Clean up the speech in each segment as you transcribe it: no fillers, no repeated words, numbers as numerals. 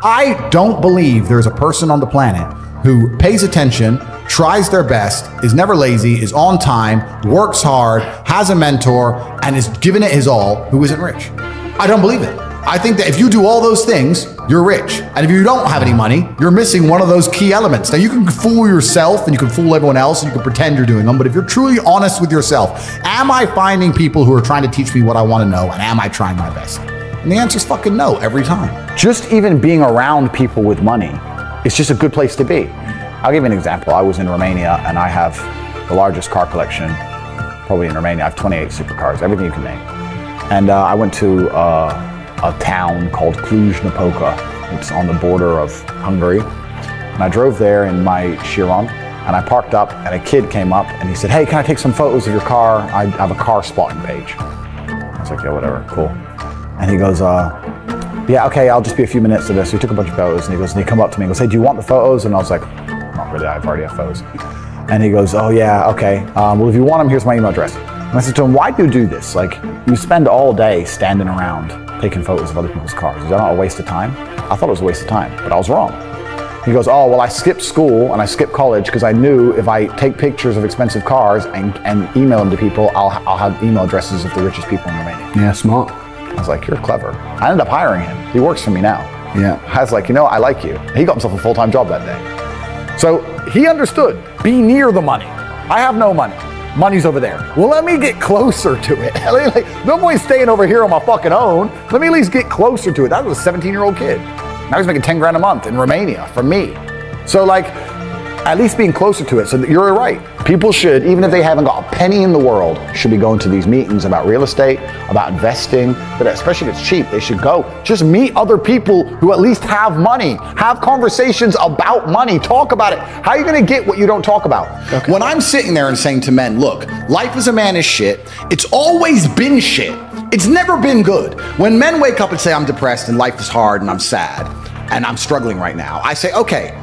I don't believe there's a person on the planet who pays attention, tries their best, is never lazy, is on time, works hard, has a mentor, and is giving it his all, who isn't rich. I don't believe it. I think that if you do all those things, you're rich. And if you don't have any money, you're missing one of those key elements. Now, you can fool yourself and you can fool everyone else and you can pretend you're doing them, but if you're truly honest with yourself, am I finding people who are trying to teach me what I want to know, and am I trying my best? And the answer is fucking no every time. Just even being around people with money is just a good place to be. I'll give you an example. I was in Romania and I have the largest car collection probably in Romania. I have 28 supercars, everything you can name. And I went to a town called Cluj-Napoca. It's on the border of Hungary. And I drove there in my Chiron and I parked up and a kid came up and he said, "Hey, can I take some photos of your car? I have a car spotting page." I was like, "Yeah, whatever, cool." And he goes, "Yeah, okay, I'll just be a few minutes to this." So he took a bunch of photos and he come up to me and goes, "Hey, do you want the photos?" And I was like, "Not really, I've already have photos." And he goes, "Oh yeah, okay. Well, if you want them, here's my email address." And I said to him, "Why do you do this? Like, you spend all day standing around taking photos of other people's cars. Is that not a waste of time?" I thought it was a waste of time, but I was wrong. He goes, "Oh, well, I skipped school and I skipped college because I knew if I take pictures of expensive cars and email them to people, I'll have email addresses of the richest people in Romania." Yeah, smart. I was like, "You're clever." I ended up hiring him. He works for me now. Yeah. I was like, "I like you." He got himself a full-time job that day. So he understood, be near the money. I have no money. Money's over there. Well, let me get closer to it. Like, no point staying over here on my fucking own. Let me at least get closer to it. That was a 17-year-old kid. Now he's making 10 grand a month in Romania from me. So like, at least being closer to it. So you're right. People should, even if they haven't got a penny in the world, should be going to these meetings about real estate, about investing, but especially if it's cheap, they should go. Just meet other people who at least have money. Have conversations about money. Talk about it. How are you going to get what you don't talk about? Okay. When I'm sitting there and saying to men, look, life as a man is shit. It's always been shit. It's never been good. When men wake up and say, I'm depressed and life is hard and I'm sad and I'm struggling right now, I say, okay,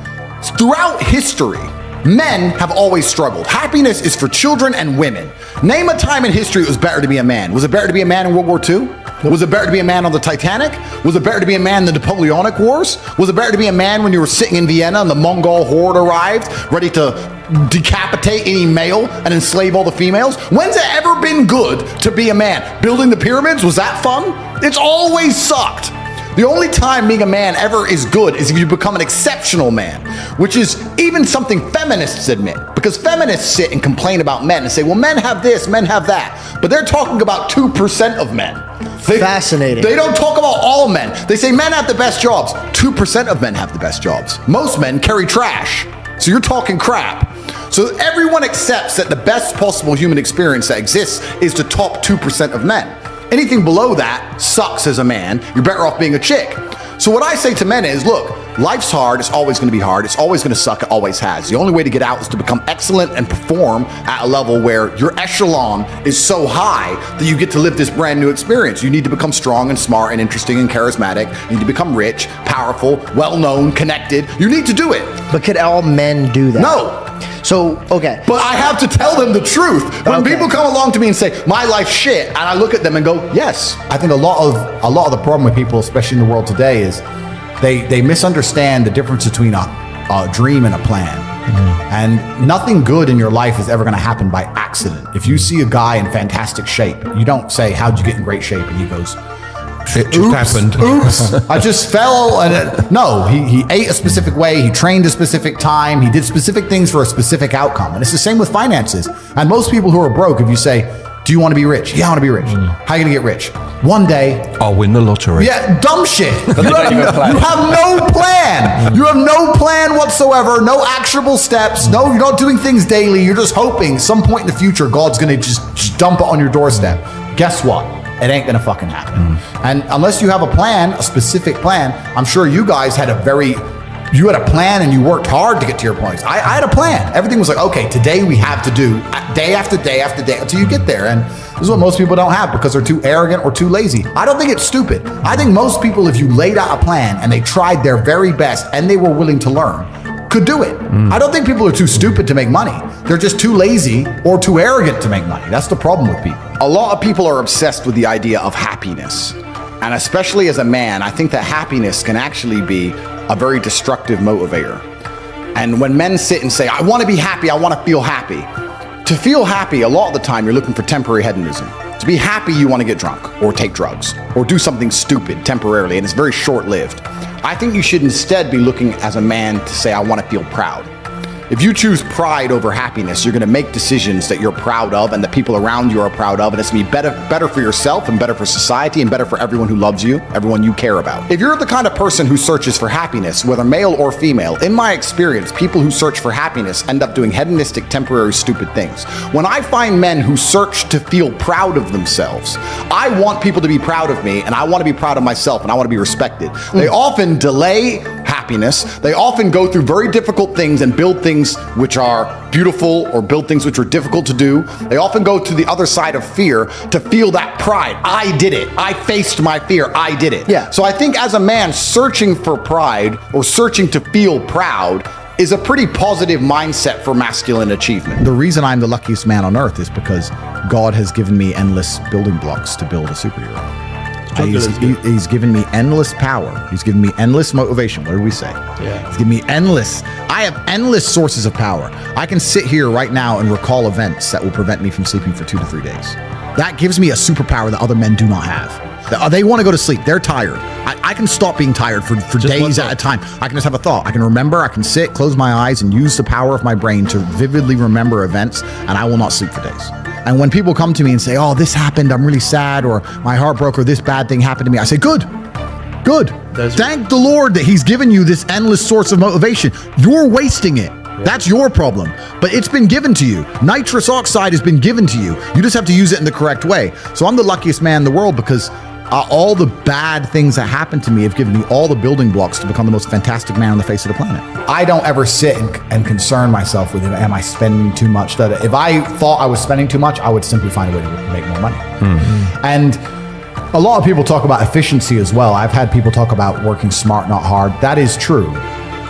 throughout history, men have always struggled. Happiness is for children and women. Name a time in history it was better to be a man. Was it better to be a man in World War II? Was it better to be a man on the Titanic? Was it better to be a man in the Napoleonic Wars? Was it better to be a man when you were sitting in Vienna and the Mongol horde arrived, ready to decapitate any male and enslave all the females? When's it ever been good to be a man? Building the pyramids, was that fun? It's always sucked. The only time being a man ever is good is if you become an exceptional man, which is even something feminists admit, because feminists sit and complain about men and say, well, men have this, men have that, but they're talking about 2% of men. Fascinating. They don't talk about all men. They say men have the best jobs. 2% of men have the best jobs. Most men carry trash. So you're talking crap. So everyone accepts that the best possible human experience that exists is the top 2% of men. Anything below that sucks as a man. You're better off being a chick. So what I say to men is, look, life's hard. It's always going to be hard. It's always going to suck. It always has. The only way to get out is to become excellent and perform at a level where your echelon is so high that you get to live this brand new experience. You need to become strong and smart and interesting and charismatic. You need to become rich, powerful, well-known, connected. You need to do it. But could all men do that? No. So, okay. But I have to tell them the truth. When people come along to me and say, my life's shit, and I look at them and go, yes. I think a lot of the problem with people, especially in the world today, is they misunderstand the difference between a dream and a plan. And nothing good in your life is ever going to happen by accident. If you see a guy in fantastic shape, you don't say, how'd you get in great shape? And he goes, it just happened. Oops, I just fell. No, he ate a specific way. He trained a specific time. He did specific things for a specific outcome. And it's the same with finances. And most people who are broke, if you say, do you want to be rich? Yeah, I want to be rich. How are you going to get rich? One day. I'll win the lottery. Yeah, dumb shit. You have no plan. You have no plan whatsoever. No actionable steps. No, you're not doing things daily. You're just hoping some point in the future, God's going to just dump it on your doorstep. Guess what? It ain't gonna fucking happen. And unless you have a plan, a specific plan, I'm sure you guys had you had a plan and you worked hard to get to your points. I had a plan. Everything was like, okay, today we have to do day after day after day until you get there. And this is what most people don't have because they're too arrogant or too lazy. I don't think it's stupid. I think most people, if you laid out a plan and they tried their very best and they were willing to learn, could do it. I don't think people are too stupid to make money. They're just too lazy or too arrogant to make money. That's the problem with people. A lot of people are obsessed with the idea of happiness. And especially as a man, I think that happiness can actually be a very destructive motivator. And when men sit and say, I want to be happy, I want to feel happy. To feel happy, a lot of the time, you're looking for temporary hedonism. To be happy, you want to get drunk or take drugs or do something stupid temporarily, and it's very short-lived. I think you should instead be looking as a man to say, I want to feel proud. If you choose pride over happiness, you're going to make decisions that you're proud of and the people around you are proud of, and it's going to be better for yourself and better for society and better for everyone who loves you, everyone you care about. If you're the kind of person who searches for happiness, whether male or female, in my experience, people who search for happiness end up doing hedonistic, temporary, stupid things. When I find men who search to feel proud of themselves, I want people to be proud of me, and I want to be proud of myself, and I want to be respected. They often delay happiness. They often go through very difficult things and build things which are beautiful or build things which are difficult to do. They often go to the other side of fear to feel that pride. I did it. I faced my fear. I did it. Yeah. So I think as a man, searching for pride or searching to feel proud is a pretty positive mindset for masculine achievement. The reason I'm the luckiest man on earth is because God has given me endless building blocks to build a superhero. He's given me endless power. He's given me endless motivation. What did we say? Yeah. He's given me endless. I have endless sources of power. I can sit here right now and recall events that will prevent me from sleeping for 2 to 3 days. That gives me a superpower that other men do not have. They want to go to sleep. They're tired. I can stop being tired for days at a time. I can just have a thought. I can remember. I can sit, close my eyes, and use the power of my brain to vividly remember events, and I will not sleep for days. And when people come to me and say, oh, this happened, I'm really sad, or my heart broke, or this bad thing happened to me, I say, good. Thank the Lord that he's given you this endless source of motivation. You're wasting it. Yeah. That's your problem. But it's been given to you. Nitrous oxide has been given to you. You just have to use it in the correct way. So I'm the luckiest man in the world because all the bad things that happened to me have given me all the building blocks to become the most fantastic man on the face of the planet. I don't ever sit and concern myself with, am I spending too much? If I thought I was spending too much, I would simply find a way to make more money. Mm-hmm. And a lot of people talk about efficiency as well. I've had people talk about working smart, not hard. That is true.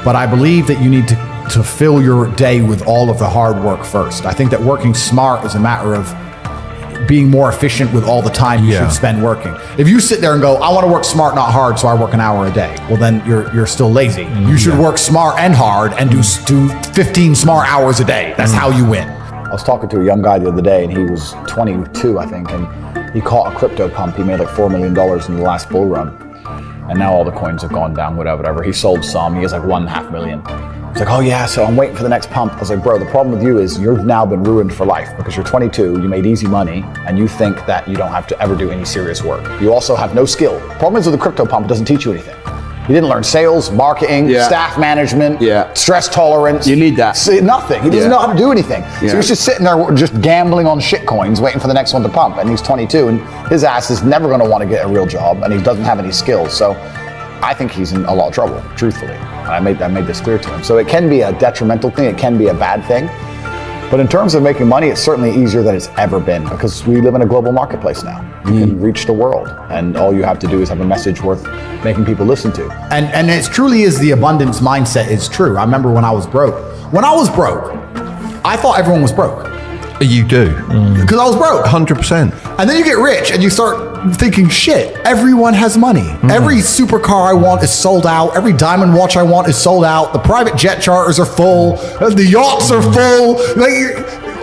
But I believe that you need to fill your day with all of the hard work first. I think that working smart is a matter of being more efficient with all the time you should spend working. If you sit there and go, I want to work smart, not hard, so I work an hour a day, well then you're still lazy. You should work smart and hard and do 15 smart hours a day. That's how you win. I was talking to a young guy the other day, and he was 22, I think, and he caught a crypto pump. He made like $4 million in the last bull run, and now all the coins have gone down, whatever. He sold some. He has like 1.5 million. He's like, oh yeah, so I'm waiting for the next pump. I was like, bro, the problem with you is you've now been ruined for life because you're 22, you made easy money, and you think that you don't have to ever do any serious work. You also have no skill. Problem is with the crypto pump, it doesn't teach you anything. He didn't learn sales, marketing, staff management, stress tolerance. You need that. Nothing. He doesn't know how to do anything. So he's just sitting there just gambling on shit coins, waiting for the next one to pump. And he's 22, and his ass is never going to want to get a real job, and he doesn't have any skills. So I think he's in a lot of trouble, truthfully. I made this clear to him. So it can be a detrimental thing. It can be a bad thing. But in terms of making money, it's certainly easier than it's ever been because we live in a global marketplace now. You can reach the world, and all you have to do is have a message worth making people listen to. And it truly is the abundance mindset is true. I remember when I was broke. I thought everyone was broke. You do. Because I was broke. 100%. And then you get rich and you start thinking, shit, everyone has money. Every supercar I want is sold out. Every diamond watch I want is sold out. The private jet charters are full. The yachts are full.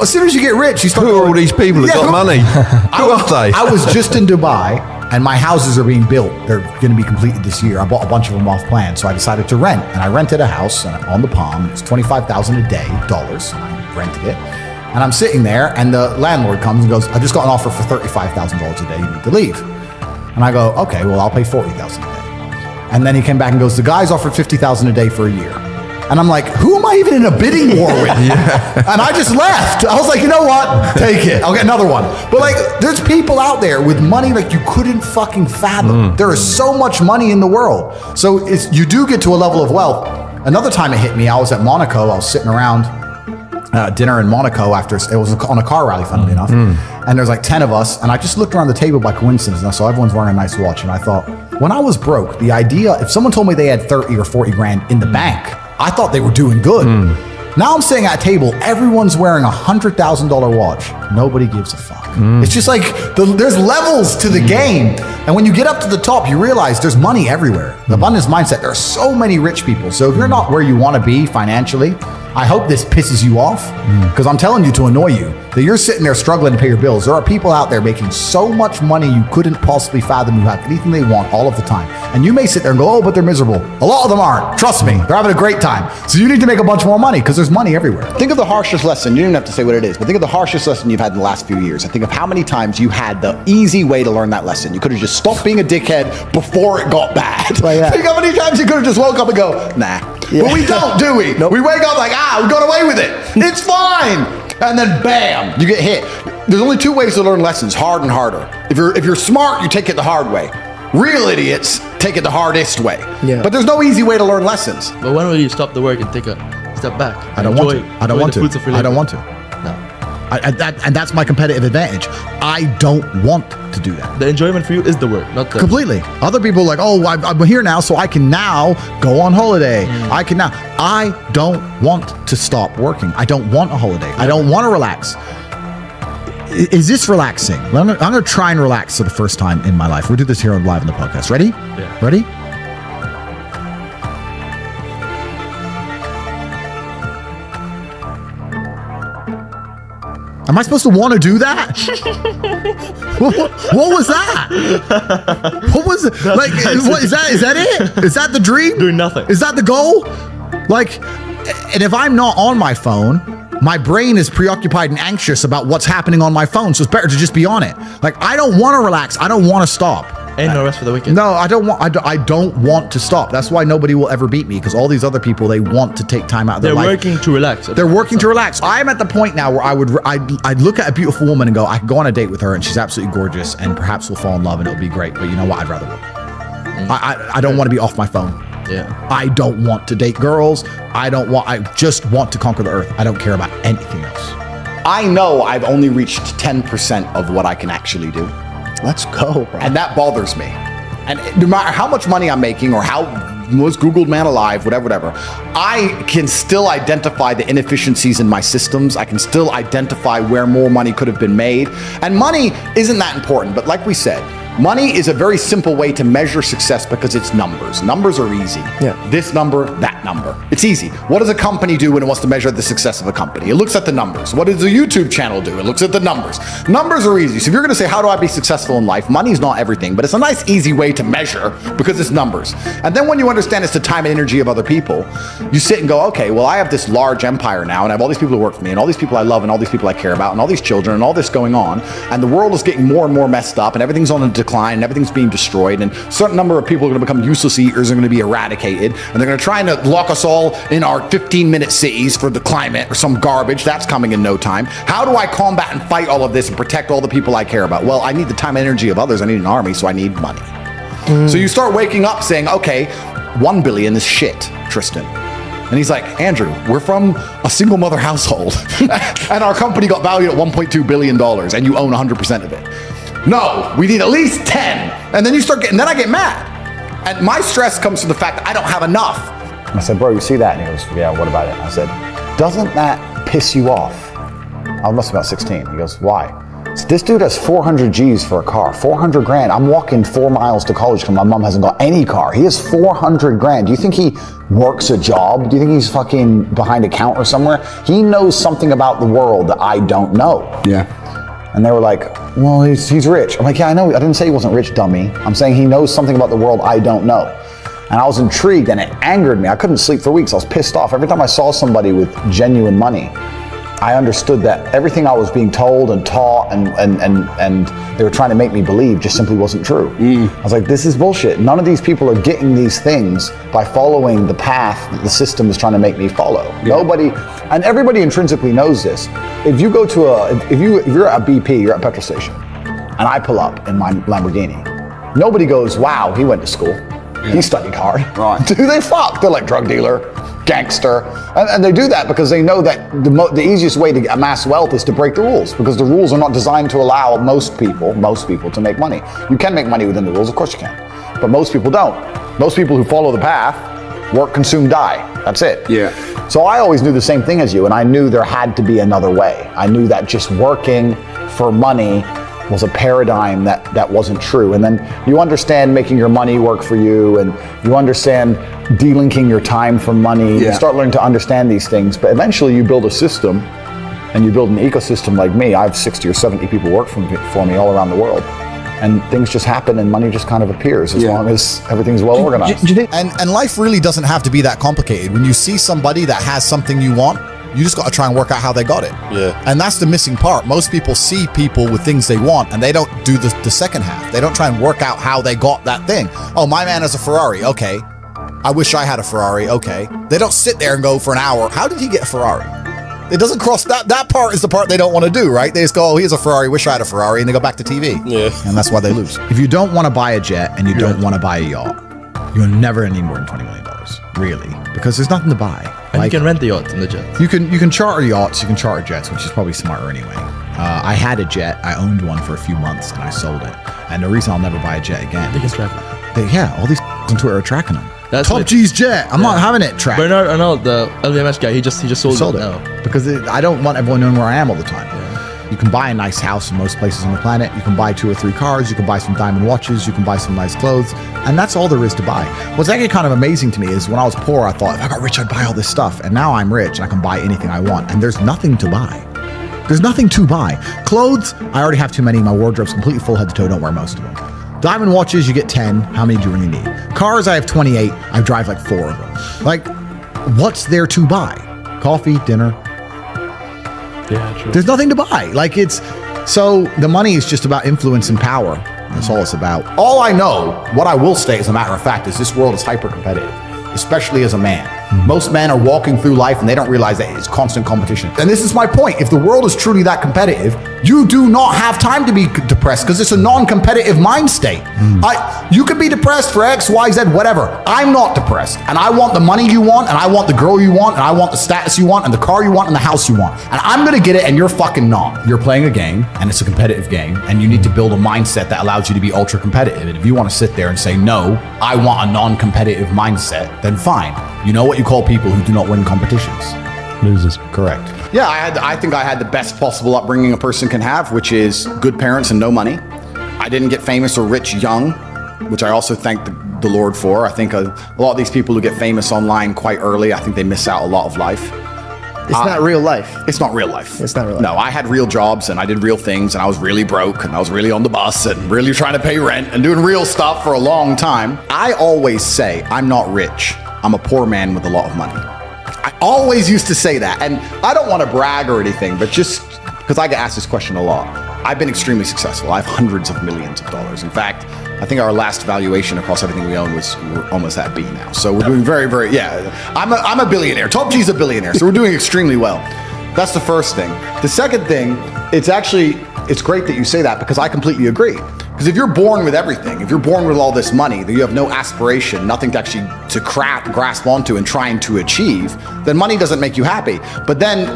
As soon as you get rich, you start Who are all these people that got money? Who are they? I was just in Dubai, and my houses are being built. They're going to be completed this year. I bought a bunch of them off plan, so I decided to rent. And I rented a house on the Palm. It's $25,000 a day, dollars. And I rented it. And I'm sitting there, and the landlord comes and goes, I just got an offer for $35,000 a day. You need to leave. And I go, okay, well, I'll pay $40,000 a day. And then he came back and goes, the guy's offered $50,000 a day for a year. And I'm like, who am I even in a bidding war with? And I just left. I was like, you know what? Take it. I'll get another one. But like, there's people out there with money like you couldn't fucking fathom. There is so much money in the world. So you do get to a level of wealth. Another time it hit me, I was at Monaco. I was sitting around dinner in Monaco after it was on a car rally, funnily enough. And there's like 10 of us, and I just looked around the table by coincidence, and I saw everyone's wearing a nice watch, and I thought, when I was broke, the idea, if someone told me they had 30 or 40 grand in the bank, I thought they were doing good. Now I'm sitting at a table, everyone's wearing a $100,000 watch. Nobody gives a fuck. It's just like, there's levels to the game. And when you get up to the top, you realize there's money everywhere. The abundance mindset, there are so many rich people. So if you're not where you want to be financially, I hope this pisses you off, because I'm telling you to annoy you, that you're sitting there struggling to pay your bills. There are people out there making so much money you couldn't possibly fathom, who have anything they want all of the time. And you may sit there and go, oh, but they're miserable. A lot of them aren't. Trust me, they're having a great time. So you need to make a bunch more money, because there's money everywhere. Think of the harshest lesson. You don't even have to say what it is, but think of the harshest lesson you've had in the last few years. And think of how many times you had the easy way to learn that lesson. You could have just stopped being a dickhead before it got bad. Like that. Think how many times you could have just woke up and go, nah. Yeah. But we don't, do we? Nope. We wake up like, we got away with it. It's fine. And then bam, you get hit. There's only two ways to learn lessons, hard and harder. If you're smart, you take it the hard way. Real idiots take it the hardest way. Yeah. But there's no easy way to learn lessons. But when will you stop the work and take a step back? I don't want to. I don't want to. I don't want to. No. And that's my competitive advantage. I don't want to do that. The enjoyment for you is the work, not the... Completely. Other people are like, oh, I'm here now, so I can now go on holiday. I don't want to stop working. I don't want a holiday. I don't want to relax. Is this relaxing? I'm going to try and relax for the first time in my life. We'll do this here on live on the podcast. Ready? Yeah. Ready? Am I supposed to want to do that? what was that? What was it? Like, what is that? Is that it? Is that the dream? Doing nothing. Is that the goal? Like, and if I'm not on my phone, my brain is preoccupied and anxious about what's happening on my phone. So it's better to just be on it. Like, I don't want to relax. I don't want to stop. Ain't no rest for the wicked. No, I don't want to stop. That's why nobody will ever beat me, because all these other people, they want to take time out of their life. They're working to relax. They're working to relax. I'm at the point now where I'd look at a beautiful woman and go, I could go on a date with her and she's absolutely gorgeous and perhaps we'll fall in love and it'll be great. But you know what? I'd rather work. I don't want to be off my phone. Yeah. I don't want to date girls. I just want to conquer the earth. I don't care about anything else. I know I've only reached 10% of what I can actually do. Let's go, bro. And that bothers me. And no matter how much money I'm making or how most Googled man alive, whatever, I can still identify the inefficiencies in my systems. I can still identify where more money could have been made. And money isn't that important, but like we said, money is a very simple way to measure success because it's numbers. Numbers are easy. Yeah. This number, that number. It's easy. What does a company do when it wants to measure the success of a company? It looks at the numbers. What does a YouTube channel do? It looks at the numbers. Numbers are easy. So if you're going to say, how do I be successful in life? Money's not everything, but it's a nice, easy way to measure because it's numbers. And then when you understand it's the time and energy of other people, you sit and go, okay, well, I have this large empire now and I have all these people who work for me and all these people I love and all these people I care about and all these children and all this going on. And the world is getting more and more messed up and everything's on a decline and everything's being destroyed and a certain number of people are going to become useless eaters, are going to be eradicated, and they're going to try and lock us all in our 15-minute cities for the climate or some garbage that's coming in no time. How do I combat and fight all of this and protect all the people I care about? Well, I need the time and energy of others. I need an army, so I need money. So you start waking up saying, okay, 1 billion is shit, Tristan. And he's like, Andrew, we're from a single mother household and our company got valued at $1.2 billion and you own 100% of it. No, we need at least 10. And then then I get mad. And my stress comes from the fact that I don't have enough. I said, bro, you see that? And he goes, yeah, what about it? I said, doesn't that piss you off? I must have been about 16. He goes, why? I said, this dude has 400 G's for a car, 400 grand. I'm walking 4 miles to college because my mom hasn't got any car. He has 400 grand. Do you think he works a job? Do you think he's fucking behind a counter somewhere? He knows something about the world that I don't know. Yeah. And they were like, well, he's rich. I'm like, yeah, I know. I didn't say he wasn't rich, dummy. I'm saying he knows something about the world I don't know. And I was intrigued and it angered me. I couldn't sleep for weeks. I was pissed off. Every time I saw somebody with genuine money, I understood that everything I was being told and taught and they were trying to make me believe just simply wasn't true. I was like, this is bullshit. None of these people are getting these things by following the path that the system is trying to make me follow. Yeah. Nobody, and everybody intrinsically knows this. If you go to if you're at a BP, you're at a petrol station, and I pull up in my Lamborghini, nobody goes, wow, he went to school. Yeah. He studied hard. Right. Do they fuck? They're like drug dealer, gangster. And they do that because they know that the easiest way to amass wealth is to break the rules, because the rules are not designed to allow most people to make money. You can make money within the rules, of course you can. But most people don't. Most people who follow the path, work, consume, die. That's it. Yeah. So I always knew the same thing as you, and I knew there had to be another way. I knew that just working for money was a paradigm that wasn't true. And then you understand making your money work for you, and you understand delinking your time from money. You start learning to understand these things, but eventually you build a system, and you build an ecosystem like me. I have 60 or 70 people work for me all around the world. And things just happen and money just kind of appears as long as everything's well organized. And life really doesn't have to be that complicated. When you see somebody that has something you want, you just got to try and work out how they got it. Yeah. And that's the missing part. Most people see people with things they want and they don't do the second half. They don't try and work out how they got that thing. Oh, my man has a Ferrari. Okay. I wish I had a Ferrari. Okay. They don't sit there and go for an hour. How did he get a Ferrari? It doesn't cross that part is the part they don't want to do, right? They just go, oh, here's a Ferrari, wish I had a Ferrari, and they go back to TV. Yeah. And that's why they lose. If you don't want to buy a jet and you don't want to buy a yacht, you're never going to need more than $20 million, really, because there's nothing to buy. And you can rent the yacht and the jet. You can charter yachts, you can charter jets, which is probably smarter anyway. I had a jet, I owned one for a few months, and I sold it. And the reason I'll never buy a jet again. They can track it. All these on Twitter are tracking them. That's Top what- G's jet. I'm not having it tracked. Bernard Arnault, the LVMH guy, he just sold it now. Because I don't want everyone knowing where I am all the time. You can buy a nice house in most places on the planet. You can buy 2 or 3 cars. You can buy some diamond watches. You can buy some nice clothes. And that's all there is to buy. What's actually kind of amazing to me is when I was poor, I thought, if I got rich, I'd buy all this stuff. And now I'm rich and I can buy anything I want. And there's nothing to buy. There's nothing to buy. Clothes, I already have too many. My wardrobe's completely full head to toe. Don't wear most of them. Diamond watches, you get 10. How many do you really need? Cars, I have 28. I drive like 4 of them. Like, what's there to buy? Coffee, dinner. Yeah, true. There's nothing to buy. Like, so the money is just about influence and power. That's all it's about. All I know, what I will say as a matter of fact, is this world is hyper competitive, especially as a man. Most men are walking through life and they don't realize that it's constant competition. And this is my point. If the world is truly that competitive, you do not have time to be depressed because it's a non-competitive mind state. You could be depressed for X, Y, Z, whatever. I'm not depressed. And I want the money you want, and I want the girl you want, and I want the status you want, and the car you want, and the house you want. And I'm gonna get it, and you're fucking not. You're playing a game, and it's a competitive game, and you need to build a mindset that allows you to be ultra competitive. And if you want to sit there and say, no, I want a non-competitive mindset, then fine. You know what you call people who do not win competitions? Losers. Correct. Yeah, I think I had the best possible upbringing a person can have, which is good parents and no money. I didn't get famous or rich young, which I also thank the Lord for. I think a lot of these people who get famous online quite early, I think they miss out a lot of life. It's not real life. It's not real life. It's not real life. No, I had real jobs and I did real things and I was really broke and I was really on the bus and really trying to pay rent and doing real stuff for a long time. I always say I'm not rich. I'm a poor man with a lot of money. I always used to say that. And I don't want to brag or anything, but just because I get asked this question a lot. I've been extremely successful. I have hundreds of millions of dollars. In fact, I think our last valuation across everything we own we're almost at B now. So we're doing very, very, I'm a billionaire. Top G's a billionaire. So we're doing extremely well. That's the first thing. The second thing, it's great that you say that because I completely agree. Because if you're born with everything, if you're born with all this money, that you have no aspiration, nothing to actually grasp onto and trying to achieve, then money doesn't make you happy. But then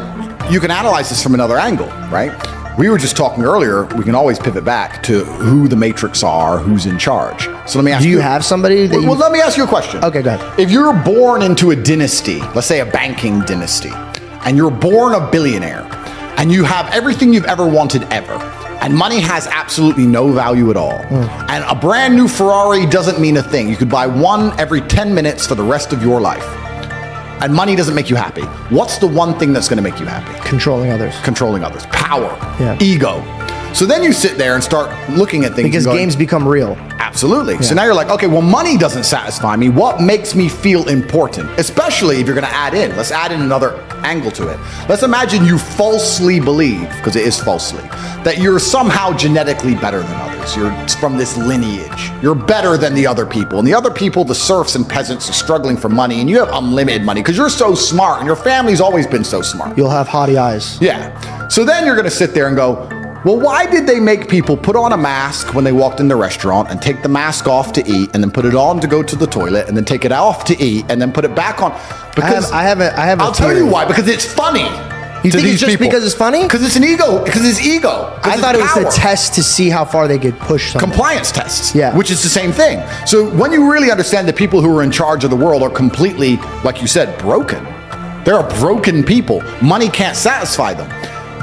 you can analyze this from another angle, right? We were just talking earlier, we can always pivot back to who the matrix are, who's in charge. So let me ask you. Do you have somebody that Well, let me ask you a question. Okay, go ahead. If you're born into a dynasty, let's say a banking dynasty, and you're born a billionaire, and you have everything you've ever wanted ever, and money has absolutely no value at all, and a brand new Ferrari doesn't mean a thing. You could buy one every 10 minutes for the rest of your life. And money doesn't make you happy. What's the one thing that's going to make you happy? Controlling others. Controlling others. Power. Yeah. Ego. So then you sit there and start looking at things. Because and going, games become real. Absolutely. So now you're like, okay, well, money doesn't satisfy me. What makes me feel important? Especially if you're going to add in. Let's add in another angle to it. Let's imagine you falsely believe, because it is falsely, that you're somehow genetically better than others. You're from this lineage. You're better than the other people. And the other people, the serfs and peasants, are struggling for money, and you have unlimited money because you're so smart and your family's always been so smart. You'll have haughty eyes. Yeah. So then you're going to sit there and go, well, why did they make people put on a mask when they walked in the restaurant and take the mask off to eat and then put it on to go to the toilet and then take it off to eat and then put it back on? Because I have a I'll tell you why, because it's funny. You think it's just because it's funny? Because it's an ego. Because it's ego. I thought it was the test to see how far they could push something. Compliance tests. Yeah. Which is the same thing. So when you really understand that people who are in charge of the world are completely, like you said, broken, There are broken people. Money can't satisfy them.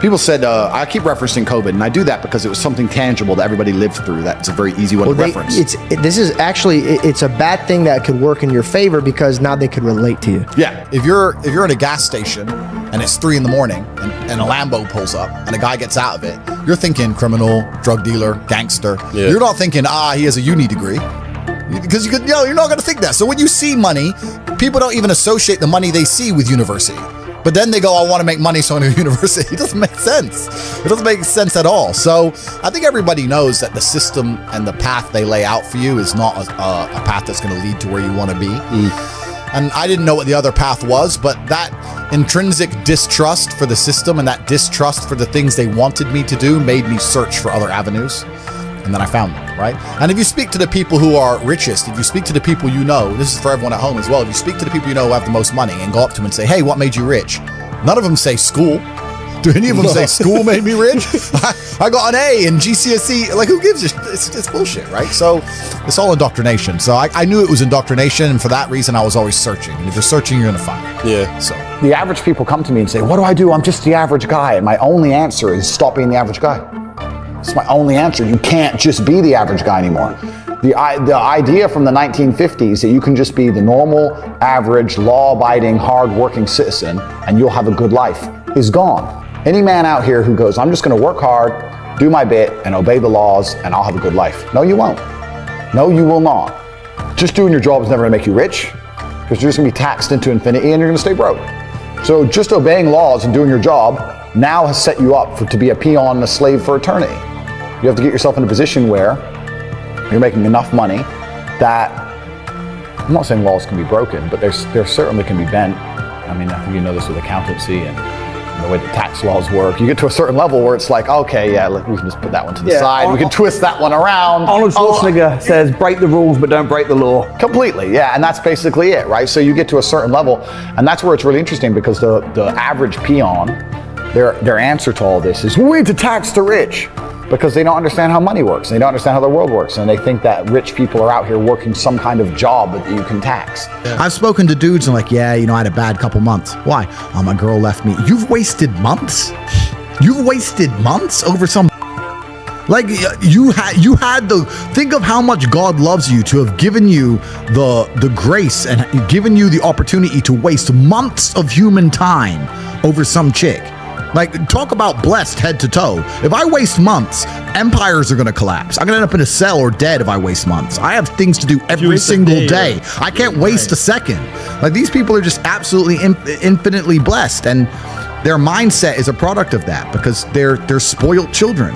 People said, I keep referencing COVID, and I do that because it was something tangible that everybody lived through. That's a very easy one to reference. This is actually, it's a bad thing that could work in your favor because now they could relate to you. Yeah. If you're in a gas station and it's 3 a.m. and a Lambo pulls up and a guy gets out of it, you're thinking criminal, drug dealer, gangster. Yeah. You're not thinking, he has a uni degree. Because you're not going to think that. So when you see money, people don't even associate the money they see with university. But then they go, I want to make money, so I go to university. It doesn't make sense. It doesn't make sense at all. So I think everybody knows that the system and the path they lay out for you is not a path that's going to lead to where you want to be. And I didn't know what the other path was, but that intrinsic distrust for the system and that distrust for the things they wanted me to do made me search for other avenues. And then I found them, right? And if you speak to the people who are richest, if you speak to the people you know, this is for everyone at home as well, if you speak to the people you know who have the most money and go up to them and say, hey, what made you rich? None of them say school. Do any of them say school made me rich? I got an A in GCSE. Like, who gives a shit? It's bullshit, right? So it's all indoctrination. So I knew it was indoctrination, and for that reason, I was always searching. And if you're searching, you're going to find it. Yeah. So The average people come to me and say, what do I do? I'm just the average guy. And my only answer is stop being the average guy. It's my only answer. You can't just be the average guy anymore. The idea from the 1950s that you can just be the normal, average, law-abiding, hard-working citizen and you'll have a good life is gone. Any man out here who goes, I'm just going to work hard, do my bit, and obey the laws, and I'll have a good life. No, you won't. No, you will not. Just doing your job is never going to make you rich because you're just going to be taxed into infinity and you're going to stay broke. So just obeying laws and doing your job now has set you up to be a peon and a slave for eternity. You have to get yourself in a position where you're making enough money that, I'm not saying laws can be broken, but there certainly can be bent. I mean, I think you know this with accountancy and the way the tax laws work. You get to a certain level where it's like, okay, yeah, we can just put that one to the side. We can twist that one around. Arnold Schwarzenegger says, break the rules, but don't break the law. Completely, yeah, and that's basically it, right? So you get to a certain level, and that's where it's really interesting because the average peon, their answer to all this is, we need to tax the rich. Because they don't understand how money works. They don't understand how the world works. And they think that rich people are out here working some kind of job that you can tax. I've spoken to dudes and like, yeah, I had a bad couple months. Why? Oh, my girl left me. You've wasted months? You've wasted months over some... Like, you had think of how much God loves you to have given you the grace and given you the opportunity to waste months of human time over some chick. Like, talk about blessed head to toe. If I waste months, empires are going to collapse. I'm going to end up in a cell or dead if I waste months. I have things to do every single day. I can't waste a second. Like, these people are just absolutely infinitely blessed, and their mindset is a product of that because they're spoiled children.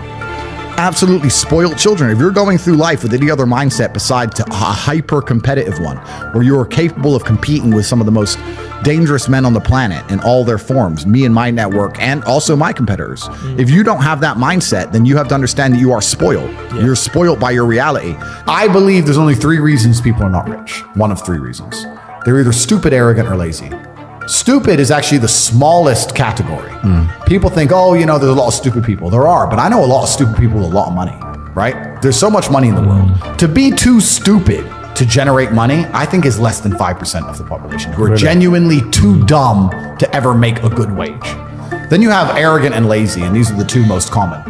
Absolutely spoiled children. If you're going through life with any other mindset besides a hyper-competitive one, where you're capable of competing with some of the most dangerous men on the planet in all their forms, me and my network, and also my competitors. If you don't have that mindset, then you have to understand that you are spoiled. Yeah. You're spoiled by your reality. I believe there's only 3 reasons people are not rich. One of 3 reasons. They're either stupid, arrogant, or lazy. Stupid is actually the smallest category. People think, there's a lot of stupid people. There are, but I know a lot of stupid people with a lot of money, right? There's so much money in the world. To be too stupid to generate money, I think is less than 5% of the population who are genuinely too dumb to ever make a good wage. Then you have arrogant and lazy, and these are the 2 most common.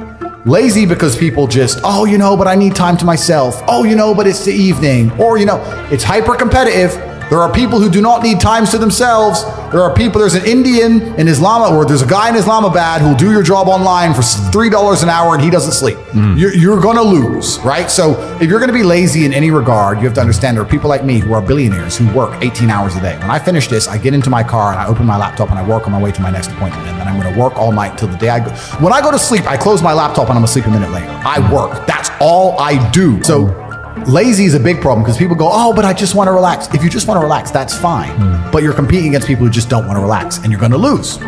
Lazy because people just, but I need time to myself. But it's the evening. Or, it's hyper competitive. There are people who do not need times to themselves. There's an Indian in Islam, or there's a guy in Islamabad who'll do your job online for $3 an hour and he doesn't sleep. You're going to lose, right? So if you're going to be lazy in any regard, you have to understand there are people like me who are billionaires who work 18 hours a day. When I finish this, I get into my car and I open my laptop and I work on my way to my next appointment. And then I'm going to work all night until the day I go. When I go to sleep, I close my laptop and I'm going to sleep a minute later. I work. That's all I do. So lazy is a big problem because people go, but I just want to relax. If you just want to relax, that's fine. But you're competing against people who just don't want to relax and you're going to lose.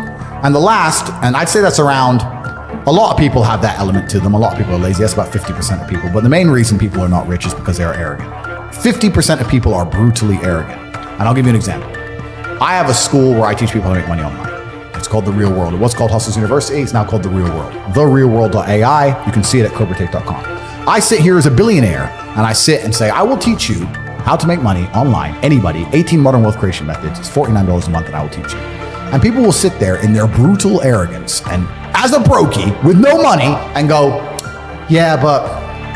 And the last, and I'd say that's around, a lot of people have that element to them. A lot of people are lazy. That's about 50% of people. But the main reason people are not rich is because they are arrogant. 50% of people are brutally arrogant. And I'll give you an example. I have a school where I teach people how to make money online. It's called The Real World. It was called Hustles University. It's now called The Real World. TheRealWorld.ai. You can see it at CobraTake.com. I sit here as a billionaire and I sit and say, I will teach you how to make money online. Anybody, 18 modern wealth creation methods. It's $49 a month and I will teach you. And people will sit there in their brutal arrogance and as a brokey with no money and go, yeah, but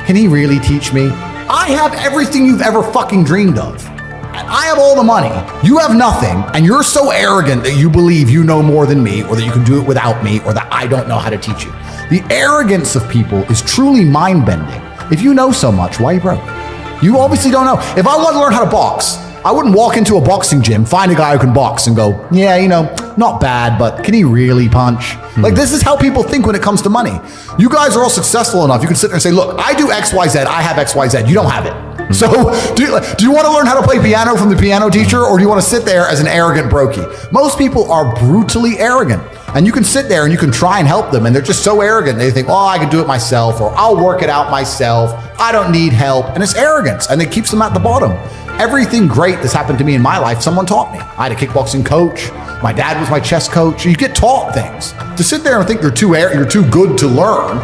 can he really teach me? I have everything you've ever fucking dreamed of. I have all the money. You have nothing, and you're so arrogant that you believe you know more than me, or that you can do it without me, or that I don't know how to teach you. The arrogance of people is truly mind-bending. If you know so much, why are you broke? You obviously don't know. If I want to learn how to box, I wouldn't walk into a boxing gym, find a guy who can box and go, yeah, you know, not bad, but can he really punch? Like, this is how people think when it comes to money. You guys are all successful enough. You can sit there and say, look, I do X, Y, Z. I have X, Y, Z. You don't have it. So do you want to learn how to play piano from the piano teacher, or do you want to sit there as an arrogant brokey? Most people are brutally arrogant. And you can sit there and you can try and help them, and they're just so arrogant. They think, oh, I can do it myself, or I'll work it out myself. I don't need help. And it's arrogance, and it keeps them at the bottom. Everything great that's happened to me in my life, someone taught me. I had a kickboxing coach. My dad was my chess coach. You get taught things. To sit there and think you're too good to learn,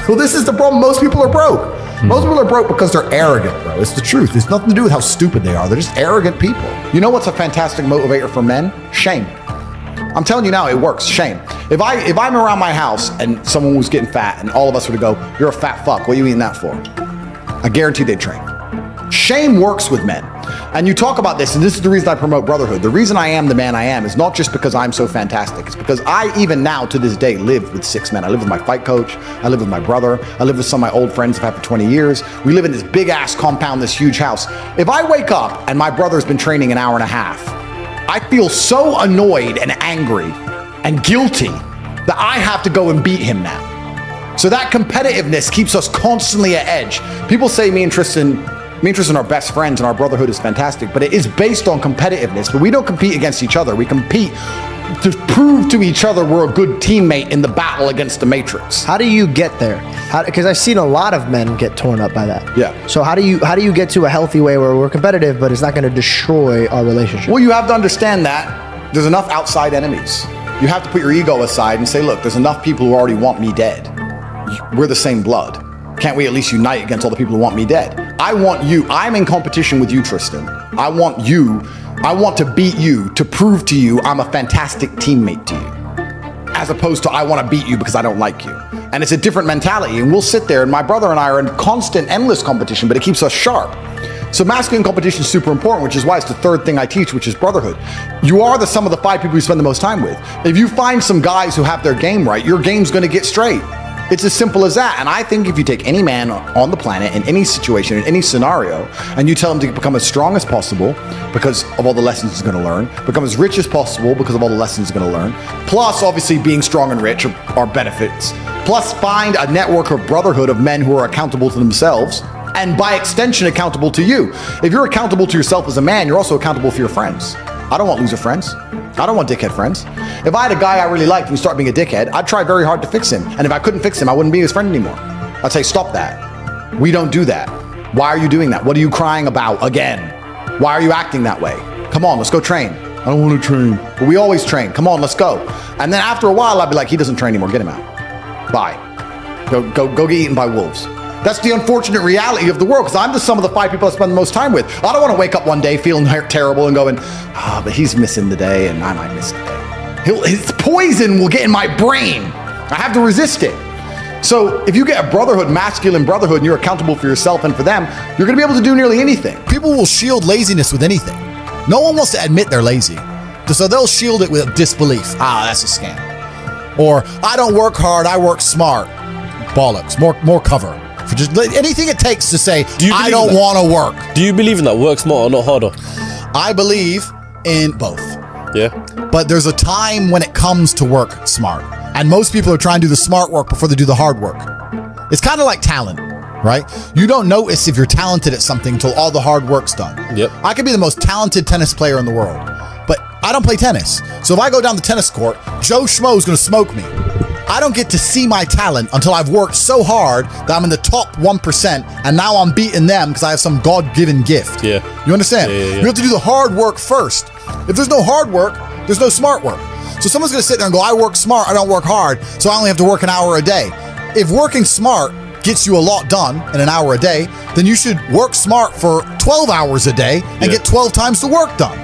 well, this is the problem. Most people are broke. Most people are broke because they're arrogant, bro. It's the truth. It's nothing to do with how stupid they are. They're just arrogant people. You know what's a fantastic motivator for men? Shame. I'm telling you now, it works. Shame. If I'm around my house and someone was getting fat and all of us would go, you're a fat fuck, what are you eating that for? I guarantee they'd train. Shame works with men. And you talk about this, and this is the reason I promote brotherhood. The reason I am the man I am is not just because I'm so fantastic. It's because I, even now to this day, live with 6 men. I live with my fight coach. I live with my brother. I live with some of my old friends I've had for 20 years. We live in this big ass compound, this huge house. If I wake up and my brother's been training an hour and a half, I feel so annoyed and angry and guilty that I have to go and beat him now. So that competitiveness keeps us constantly at edge. People say me and Tristan are best friends and our brotherhood is fantastic, but it is based on competitiveness. But we don't compete against each other. We compete to prove to each other we're a good teammate in the battle against the Matrix. How do you get there? Because I've seen a lot of men get torn up by that. Yeah. So how do you get to a healthy way where we're competitive, but it's not going to destroy our relationship? Well, you have to understand that there's enough outside enemies. You have to put your ego aside and say, look, there's enough people who already want me dead. We're the same blood. Can't we at least unite against all the people who want me dead? I want you. I'm in competition with you, Tristan. I want to beat you to prove to you I'm a fantastic teammate to you. As opposed to I want to beat you because I don't like you. And it's a different mentality. And we'll sit there, and my brother and I are in constant, endless competition, but it keeps us sharp. So masculine competition is super important, which is why it's the third thing I teach, which is brotherhood. You are the sum of the 5 people you spend the most time with. If you find some guys who have their game right, your game's going to get straight. It's as simple as that. And I think if you take any man on the planet in any situation, in any scenario, and you tell him to become as strong as possible because of all the lessons he's going to learn, become as rich as possible because of all the lessons he's going to learn, plus obviously being strong and rich are benefits, plus find a network of brotherhood of men who are accountable to themselves, and by extension accountable to you. If you're accountable to yourself as a man, you're also accountable for your friends. I don't want loser friends. I don't want dickhead friends. If I had a guy I really liked and he started being a dickhead, I'd try very hard to fix him. And if I couldn't fix him, I wouldn't be his friend anymore. I'd say, stop that. We don't do that. Why are you doing that? What are you crying about again? Why are you acting that way? Come on, let's go train. I don't want to train. But we always train. Come on, let's go. And then after a while, I'd be like, he doesn't train anymore. Get him out. Bye. Go get eaten by wolves. That's the unfortunate reality of the world, because I'm the sum of the 5 people I spend the most time with. I don't want to wake up one day feeling terrible and going, but he's missing the day and I might miss the day. His poison will get in my brain. I have to resist it. So if you get a brotherhood, masculine brotherhood, and you're accountable for yourself and for them, you're going to be able to do nearly anything. People will shield laziness with anything. No one wants to admit they're lazy. So they'll shield it with disbelief. That's a scam. Or, I don't work hard, I work smart. Bollocks. More cover. For just anything it takes to say, I don't want to work. Do you believe in that? Work smarter, not harder? I believe in both. Yeah. But there's a time when it comes to work smart. And most people are trying to do the smart work before they do the hard work. It's kind of like talent, right? You don't notice if you're talented at something until all the hard work's done. Yep. I could be the most talented tennis player in the world, but I don't play tennis. So if I go down the tennis court, Joe Schmo's going to smoke me. I don't get to see my talent until I've worked so hard that I'm in the top 1%, and now I'm beating them because I have some God-given gift. Yeah. You understand? Yeah. You have to do the hard work first. If there's no hard work, there's no smart work. So someone's going to sit there and go, I work smart, I don't work hard, so I only have to work an hour a day. If working smart gets you a lot done in an hour a day, then you should work smart for 12 hours a day and get 12 times the work done.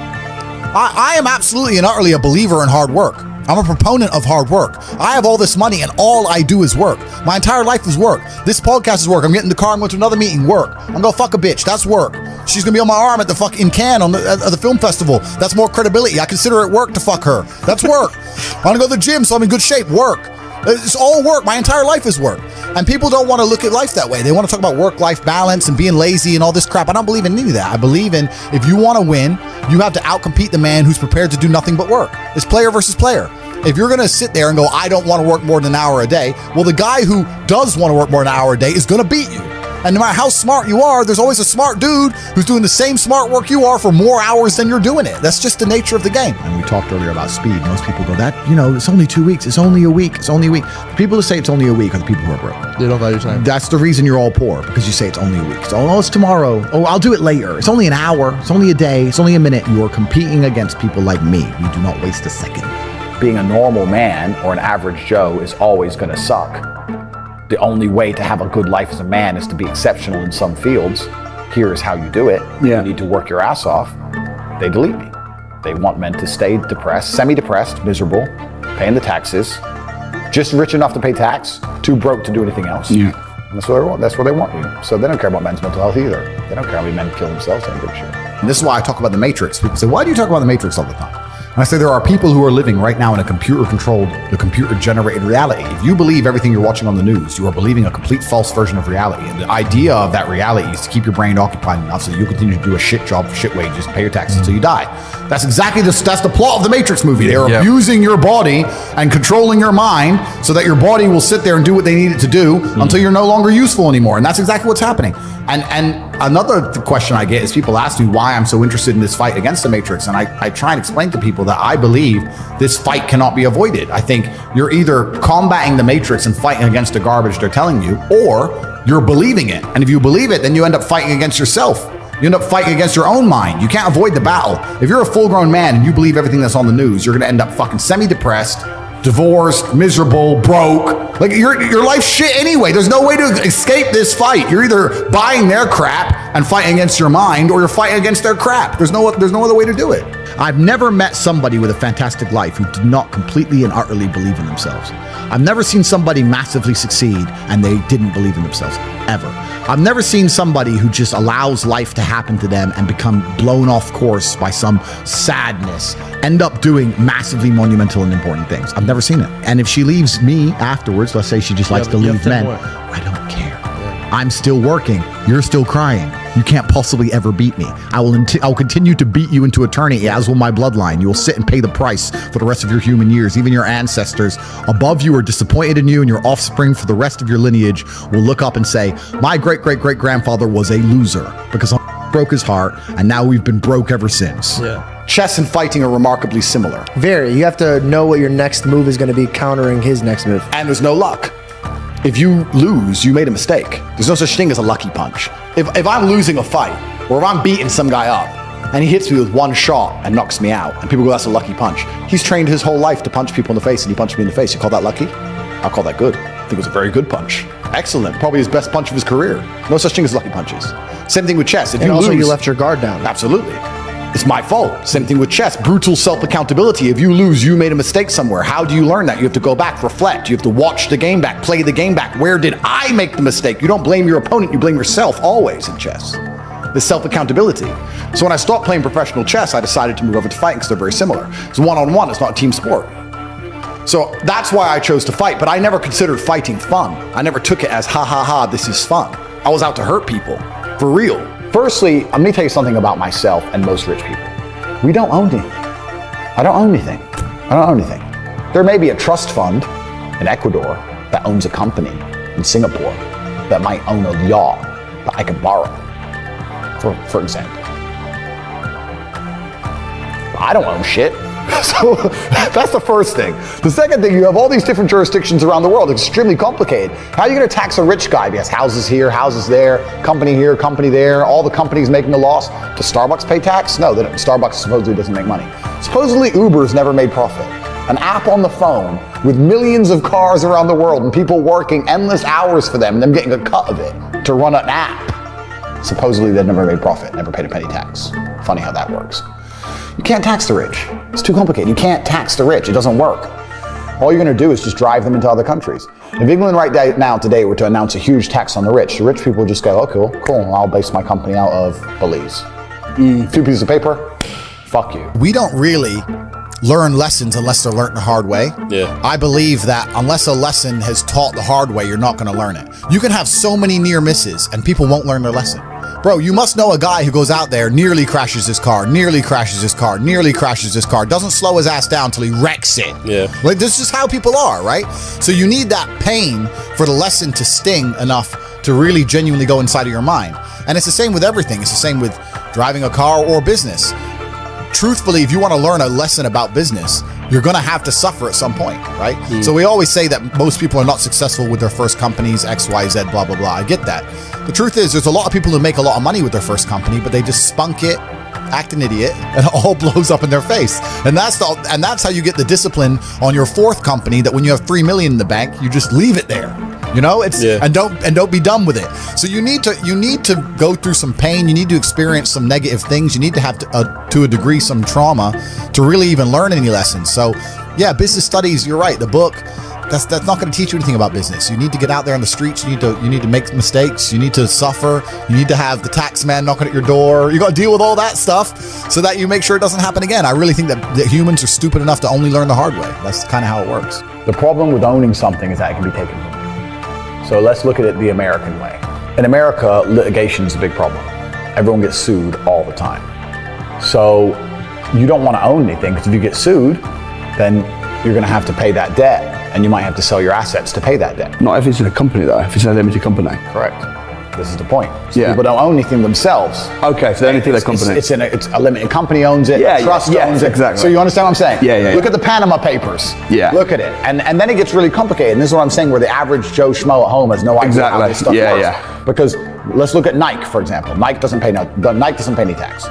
I am absolutely and utterly a believer in hard work. I'm a proponent of hard work. I have all this money and all I do is work. My entire life is work. This podcast is work. I'm getting in the car, I'm going to another meeting, work. I'm going to fuck a bitch. That's work. She's going to be on my arm at the fucking Cannes at the film festival. That's more credibility. I consider it work to fuck her. That's work. I want to go to the gym so I'm in good shape. Work. It's all work. My entire life is work. And people don't want to look at life that way. They want to talk about work-life balance and being lazy and all this crap. I don't believe in any of that. I believe in if you want to win, you have to outcompete the man who's prepared to do nothing but work. It's player versus player. If you're going to sit there and go, I don't want to work more than an hour a day, well, the guy who does want to work more than an hour a day is going to beat you. And no matter how smart you are, there's always a smart dude who's doing the same smart work you are for more hours than you're doing it. That's just the nature of the game. And we talked earlier about speed. Most people go, it's only 2 weeks. It's only a week. It's only a week. The people who say it's only a week are the people who are broke. They don't value time. That's the reason you're all poor, because you say it's only a week. So, it's tomorrow. Oh, I'll do it later. It's only an hour. It's only a day. It's only a minute. You are competing against people like me. We do not waste a second. Being a normal man or an average Joe is always going to suck. The only way to have a good life as a man is to be exceptional in some fields. Here is how you do it. Yeah. You need to work your ass off. They delete me. They want men to stay depressed, semi-depressed, miserable, paying the taxes, just rich enough to pay tax, too broke to do anything else. Yeah. And that's what they want. That's what they want you. So they don't care about men's mental health either. They don't care how many men kill themselves. They don't give a shit. And this is why I talk about the Matrix. People say, why do you talk about the Matrix all the time? And I say there are people who are living right now in a computer-generated reality. If you believe everything you're watching on the news, you are believing a complete false version of reality. And the idea of that reality is to keep your brain occupied enough so that you continue to do a shit job for shit wages and pay your taxes until you die. That's exactly that's the plot of the Matrix movie. They are abusing your body and controlling your mind so that your body will sit there and do what they need it to do until you're no longer useful anymore. And that's exactly what's happening. And another question I get is people ask me why I'm so interested in this fight against the Matrix. And I try and explain to people that I believe this fight cannot be avoided. I think you're either combating the Matrix and fighting against the garbage they're telling you, or you're believing it. And if you believe it, then you end up fighting against yourself. You end up fighting against your own mind. You can't avoid the battle. If you're a full-grown man and you believe everything that's on the news, you're going to end up fucking semi-depressed, divorced, miserable, broke. Like your life's shit anyway. There's no way to escape this fight. You're either buying their crap and fighting against your mind, or you're fighting against their crap. There's no other way to do it. I've never met somebody with a fantastic life who did not completely and utterly believe in themselves. I've never seen somebody massively succeed and they didn't believe in themselves, ever. I've never seen somebody who just allows life to happen to them and become blown off course by some sadness, end up doing massively monumental and important things. I've never seen it. And if she leaves me afterwards, let's say she just likes to leave men, I don't care. I'm still working. You're still crying. You can't possibly ever beat me. I'll continue to beat you into eternity, as will my bloodline. You will sit and pay the price for the rest of your human years. Even your ancestors above you are disappointed in you, and your offspring for the rest of your lineage will look up and say, my great-great-great-grandfather was a loser because I broke his heart, and now we've been broke ever since. Yeah. Chess and fighting are remarkably similar. Very. You have to know what your next move is going to be countering his next move. And there's no luck. If you lose, you made a mistake. There's no such thing as a lucky punch. If I'm losing a fight, or if I'm beating some guy up, and he hits me with one shot and knocks me out, and people go, that's a lucky punch. He's trained his whole life to punch people in the face, and he punched me in the face. You call that lucky? I'll call that good. I think it was a very good punch. Excellent. Probably his best punch of his career. No such thing as lucky punches. Same thing with chess. If And you also, lose, you left your guard down. absolutely. It's my fault. Same thing with chess. Brutal self-accountability. If you lose, you made a mistake somewhere. How do you learn that? You have to go back, reflect. You have to watch the game back, play the game back. Where did I make the mistake? You don't blame your opponent, you blame yourself always in chess. The self-accountability. So when I stopped playing professional chess, I decided to move over to fighting because they're very similar. It's one-on-one, it's not a team sport. So that's why I chose to fight, but I never considered fighting fun. I never took it as, ha ha ha, this is fun. I was out to hurt people, for real. Firstly, I'm going to tell you something about myself and most rich people. We don't own anything. I don't own anything. I don't own anything. There may be a trust fund in Ecuador that owns a company in Singapore that might own a yacht that I could borrow, for example. I don't own shit. So that's the first thing. The second thing, you have all these different jurisdictions around the world. It's extremely complicated. How are you going to tax a rich guy? He has houses here, houses there, company here, company there, all the companies making a loss. Does Starbucks pay tax? No, Starbucks supposedly doesn't make money. Supposedly Uber's never made profit. An app on the phone with millions of cars around the world and people working endless hours for them and them getting a cut of it to run an app. Supposedly they've never made profit, never paid a penny tax. Funny how that works. You can't tax the rich. It's too complicated. You can't tax the rich. It doesn't work. All you're going to do is just drive them into other countries. If England right now today were to announce a huge tax on the rich people would just go, oh, cool, I'll base my company out of Belize. A few pieces of paper, fuck you. We don't really learn lessons unless they're learned the hard way. Yeah. I believe that unless a lesson has taught the hard way, you're not going to learn it. You can have so many near misses and people won't learn their lesson. Bro, you must know a guy who goes out there, nearly crashes his car, doesn't slow his ass down till he wrecks it. Yeah. Like, this is how people are, right? So you need that pain for the lesson to sting enough to really genuinely go inside of your mind. And it's the same with everything. It's the same with driving a car or business. Truthfully, if you want to learn a lesson about business, you're going to have to suffer at some point, right? So we always say that most people are not successful with their first companies, X, Y, Z, blah, blah, blah. I get that. The truth is, there's a lot of people who make a lot of money with their first company, but they just spunk it, act an idiot, and it all blows up in their face. And that's how you get the discipline on your fourth company, that when you have $3 million in the bank, you just leave it there. You know, and don't be done with it. So you need to go through some pain. You need to experience some negative things. You need to have to a degree some trauma to really even learn any lessons. So yeah, business studies, you're right. The book, that's not going to teach you anything about business. You need to get out there on the streets. You need to make mistakes. You need to suffer. You need to have the tax man knocking at your door. You got to deal with all that stuff so that you make sure it doesn't happen again. I really think that humans are stupid enough to only learn the hard way. That's kind of how it works. The problem with owning something is that it can be taken from you. So let's look at it the American way. In America, litigation is a big problem. Everyone gets sued all the time. So you don't want to own anything, because if you get sued, then you're going to have to pay that debt, and you might have to sell your assets to pay that debt. Not if it's in a company though, if it's in a limited company. Correct. This is the point. So Yeah. people don't own anything themselves. Okay, so anything the company. It's a limited company owns it. Yeah, trust yeah, owns it. exactly. So you understand what I'm saying? Yeah. Look at the Panama Papers. Yeah. Look at it, and then it gets really complicated. And this is what I'm saying, where the average Joe Schmo at home has no idea how this stuff works. Yeah. Because let's look at Nike, for example. Nike doesn't pay any tax.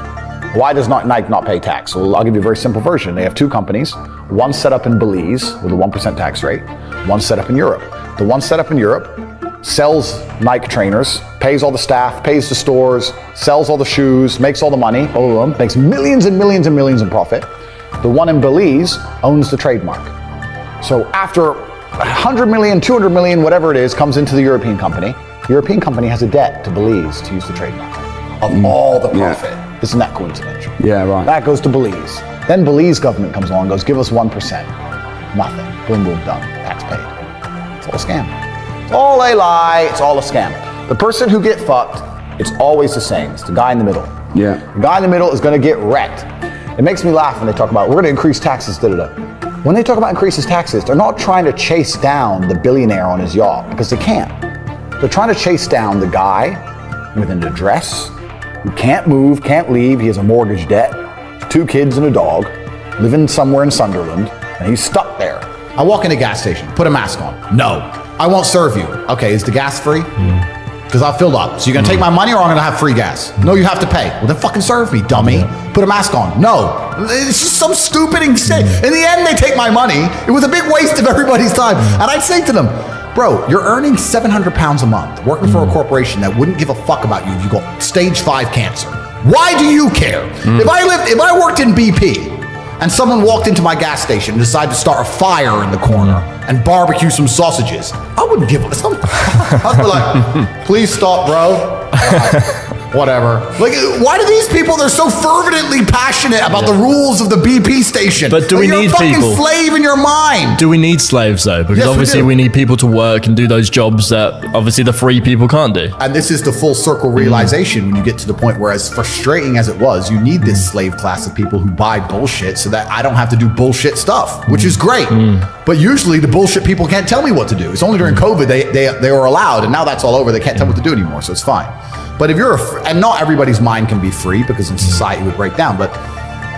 Why does Nike not pay tax? Well, I'll give you a very simple version. They have two companies. One set up in Belize with a 1% tax rate. One set up in Europe. The one set up in Europe sells Nike trainers, pays all the staff, pays the stores, sells all the shoes, makes all the money, all of them, makes millions and millions and millions in profit. The one in Belize owns the trademark. So after 100 million, 200 million, whatever it is, comes into the European company. The European company has a debt to Belize to use the trademark of all the profit. Isn't that coincidental? Yeah, right. That goes to Belize. Then Belize government comes along and goes, give us 1%. Nothing. Boom, boom, done. Tax paid. It's all a scam. It's all a lie. It's all a scam. The person who get fucked, it's always the same. It's the guy in the middle. Yeah. The guy in the middle is going to get wrecked. It makes me laugh when they talk about, we're going to increase taxes, da-da-da. When they talk about increases taxes, they're not trying to chase down the billionaire on his yacht, because they can't. They're trying to chase down the guy with an address, who can't move, can't leave. He has a mortgage debt, 2 kids and a dog, living somewhere in Sunderland, and he's stuck there. I walk in a gas station, put a mask on. No, I won't serve you. Okay, is the gas free? Because I've filled up. So you're gonna take my money, or I'm gonna have free gas? No, you have to pay. Well, then fucking serve me, dummy. Put a mask on. No, it's just some stupid thing. In the end, they take my money. It was a big waste of everybody's time. And I'd say to them, bro, you're earning 700 pounds a month, working for a corporation that wouldn't give a fuck about you if you got stage 5 cancer. Why do you care? If I worked in BP and someone walked into my gas station and decided to start a fire in the corner and barbecue some sausages, I wouldn't give a I'd be like, please stop, bro. Whatever. Like, why do these people, they're so fervently passionate about the rules of the BP station? But do we you're need a fucking people? slave in your mind. Do we need slaves though? Because Yes, we obviously do. we need people to work and do those jobs that obviously the free people can't do. And this is the full circle realization when you get to the point where, as frustrating as it was, you need this slave class of people who buy bullshit so that I don't have to do bullshit stuff, which is great. But usually the bullshit people can't tell me what to do. It's only during COVID they were allowed, and now that's all over. They can't tell me what to do anymore, so it's fine. But if you're, and not everybody's mind can be free, because in society it would break down, but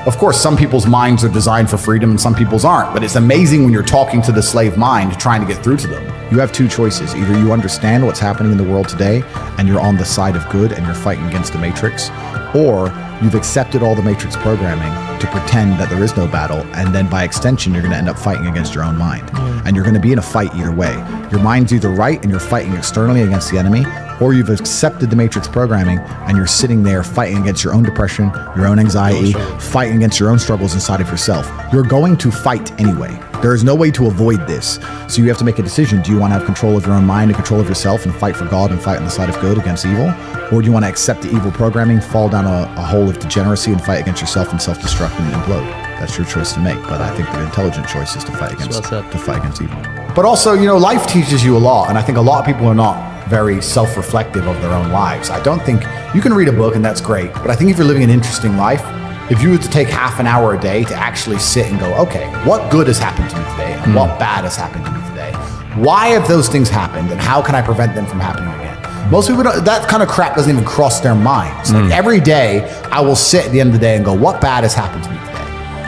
of course some people's minds are designed for freedom and some people's aren't. But it's amazing when you're talking to the slave mind, trying to get through to them. You have two choices. Either you understand what's happening in the world today and you're on the side of good and you're fighting against the Matrix, or you've accepted all the Matrix programming to pretend that there is no battle, and then by extension you're going to end up fighting against your own mind. And you're going to be in a fight either way. Your mind's either right and you're fighting externally against the enemy, or you've accepted the matrix programming and you're sitting there fighting against your own depression, your own anxiety, fighting against your own struggles inside of yourself. You're going to fight anyway. There is no way to avoid this. So you have to make a decision. Do you want to have control of your own mind and control of yourself and fight for God and fight on the side of good against evil? Or do you want to accept the evil programming, fall down a hole of degeneracy and fight against yourself and self-destruct and implode? That's your choice to make. But I think the intelligent choice is to fight against evil. But also, life teaches you a lot. And I think a lot of people are not very self-reflective of their own lives. I don't think you can read a book and that's great. But I think if you're living an interesting life, if you were to take half an hour a day to actually sit and go, okay, what good has happened to me today and what bad has happened to me today? Why have those things happened and how can I prevent them from happening again? Most people don't, that kind of crap doesn't even cross their minds. Like every day I will sit at the end of the day and go, what bad has happened to me today?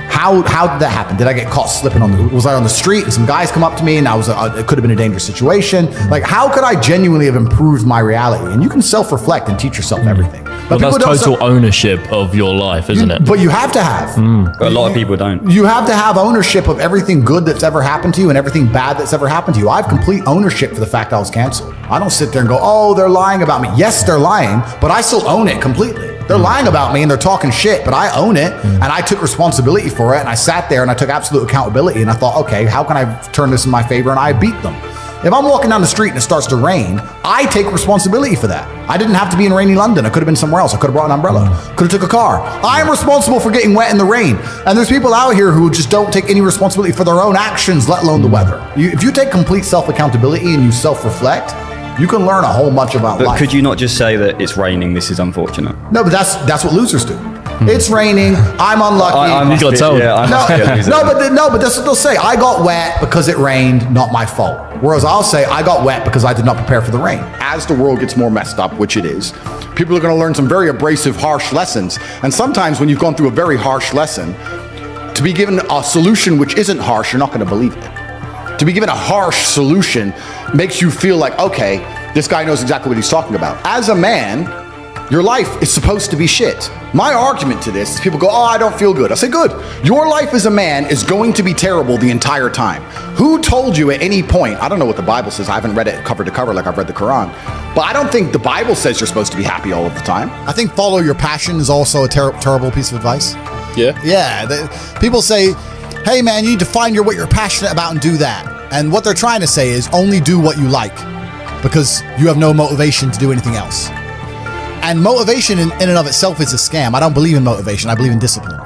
How did that happen? Did I get caught slipping was I on the street and some guys come up to me and it could have been a dangerous situation? Like, how could I genuinely have improved my reality? And you can self-reflect and teach yourself everything. But that's total ownership of your life, isn't it? But you have to have. A lot of people don't. You have to have ownership of everything good that's ever happened to you and everything bad that's ever happened to you. I have complete ownership for the fact I was canceled. I don't sit there and go, oh, they're lying about me. Yes, they're lying, but I still own it completely. They're lying about me and they're talking shit, but I own it and I took responsibility for it and I sat there and I took absolute accountability and I thought, okay, how can I turn this in my favor? And I beat them. If I'm walking down the street and it starts to rain, I take responsibility for that. I didn't have to be in rainy London. I could have been somewhere else. I could have brought an umbrella. Could have took a car. I am responsible for getting wet in the rain. And there's people out here who just don't take any responsibility for their own actions, let alone the weather. If you take complete self-accountability and you self-reflect, you can learn a whole bunch about life. But could you not just say that it's raining, this is unfortunate? No, but that's what losers do. It's raining. I'm unlucky. You gotta tell them. No, but that's what they'll say. I got wet because it rained, not my fault. Whereas I'll say I got wet because I did not prepare for the rain. As the world gets more messed up, which it is, people are going to learn some very abrasive, harsh lessons. And sometimes when you've gone through a very harsh lesson, to be given a solution which isn't harsh, you're not going to believe it. To be given a harsh solution makes you feel like, okay, this guy knows exactly what he's talking about. As a man, your life is supposed to be shit. My argument to this is people go, oh, I don't feel good. I say, good. Your life as a man is going to be terrible the entire time. Who told you at any point, I don't know what the Bible says, I haven't read it cover to cover like I've read the Quran, but I don't think the Bible says you're supposed to be happy all of the time. I think follow your passion is also a terrible piece of advice. Yeah. Yeah. People say, hey man, you need to find what you're passionate about and do that. And what they're trying to say is only do what you like because you have no motivation to do anything else. And motivation in and of itself is a scam. I don't believe in motivation. I believe in discipline.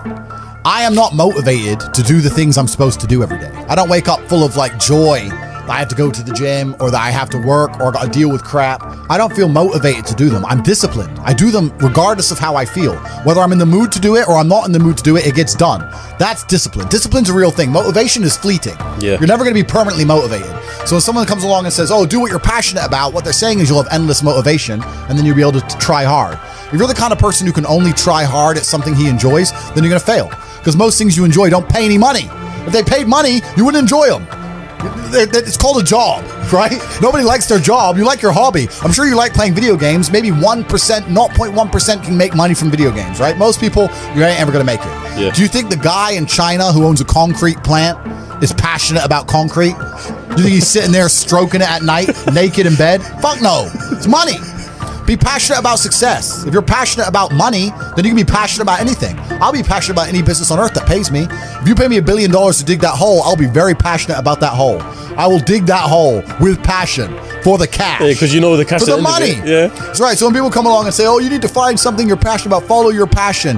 I am not motivated to do the things I'm supposed to do every day. I don't wake up full of joy that I have to go to the gym or that I have to work or got to deal with crap. I don't feel motivated to do them. I'm disciplined. I do them regardless of how I feel. Whether I'm in the mood to do it or I'm not in the mood to do it, it gets done. That's discipline. Discipline's a real thing. Motivation is fleeting. Yeah. You're never going to be permanently motivated. So when someone comes along and says, oh, do what you're passionate about, what they're saying is you'll have endless motivation and then you'll be able to try hard. If you're the kind of person who can only try hard at something he enjoys, then you're going to fail. Because most things you enjoy don't pay any money. If they paid money, you wouldn't enjoy them. It's called a job, right? Nobody likes their job. You like your hobby. I'm sure you like playing video games. Maybe 1%, 0.1% can make money from video games, right? Most people, you ain't ever going to make it. Yeah. Do you think the guy in China who owns a concrete plant is passionate about concrete? Do you think he's sitting there stroking it at night, naked in bed? Fuck no. It's money. Be passionate about success. If you're passionate about money, then you can be passionate about anything. I'll be passionate about any business on earth that pays me. If you pay me $1 billion to dig that hole, I'll be very passionate about that hole. I will dig that hole with passion for the cash. Yeah, because you know the cash. For the money. Yeah. That's right. So when people come along and say, oh, you need to find something you're passionate about, follow your passion.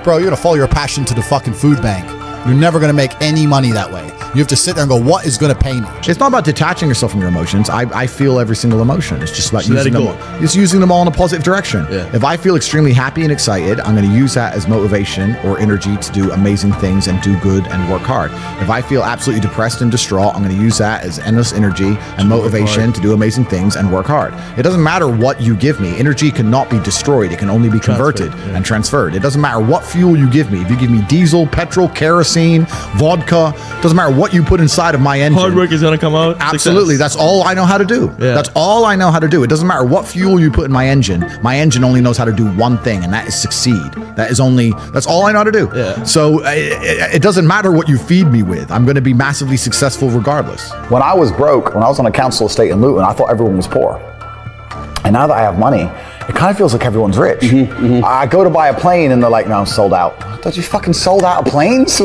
Bro, you're going to follow your passion to the fucking food bank. You're never going to make any money that way. You have to sit there and go, what is going to pay me? It's not about detaching yourself from your emotions. I feel every single emotion. It's just about using them. It's using them all in a positive direction. Yeah. If I feel extremely happy and excited, I'm going to use that as motivation or energy to do amazing things and do good and work hard. If I feel absolutely depressed and distraught, I'm going to use that as endless energy and motivation to do amazing things and work hard. It doesn't matter what you give me. Energy cannot be destroyed. It can only be converted and transferred. It doesn't matter what fuel you give me. If you give me diesel, petrol, kerosene, vodka, doesn't matter what you put inside of my engine. Hard work is going to come out. Absolutely. Success. That's all I know how to do. Yeah. That's all I know how to do. It doesn't matter what fuel you put in my engine. My engine only knows how to do one thing, and that is succeed. That's all I know how to do. Yeah. So it doesn't matter what you feed me with. I'm going to be massively successful regardless. When I was broke, when I was on a council estate in Luton, I thought everyone was poor. And now that I have money, it kind of feels like everyone's rich. I go to buy a plane and they're like, no, I'm sold out. I thought you fucking sold out of planes?